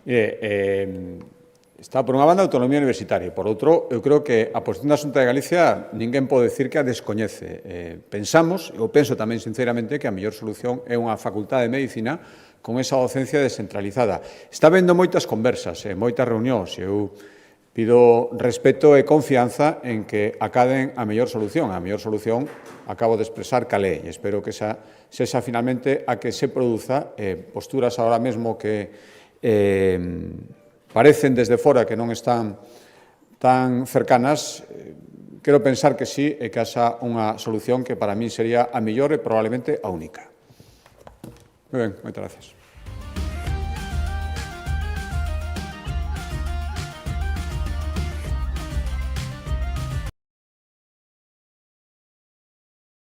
Está, por unha banda, a autonomía universitaria. Por outro, eu creo que a posición da Xunta de Galicia ninguén pode decir que a descoñece. Pensamos, eu penso tamén sinceramente, que a mellor solución é unha facultade de medicina con esa docencia descentralizada. Está habendo moitas conversas, moitas reunións. Eu Pido respeto e confianza en que acaden a mellor solución. A mellor solución acabo de expresar cal é, e espero que esa sexa finalmente a que se produza. Posturas ahora mesmo que parecen desde fora que non están tan cercanas, quero pensar que sí e que haxa unha solución que para mí sería a mellor e probablemente a única. Moi ben, moitas gracias.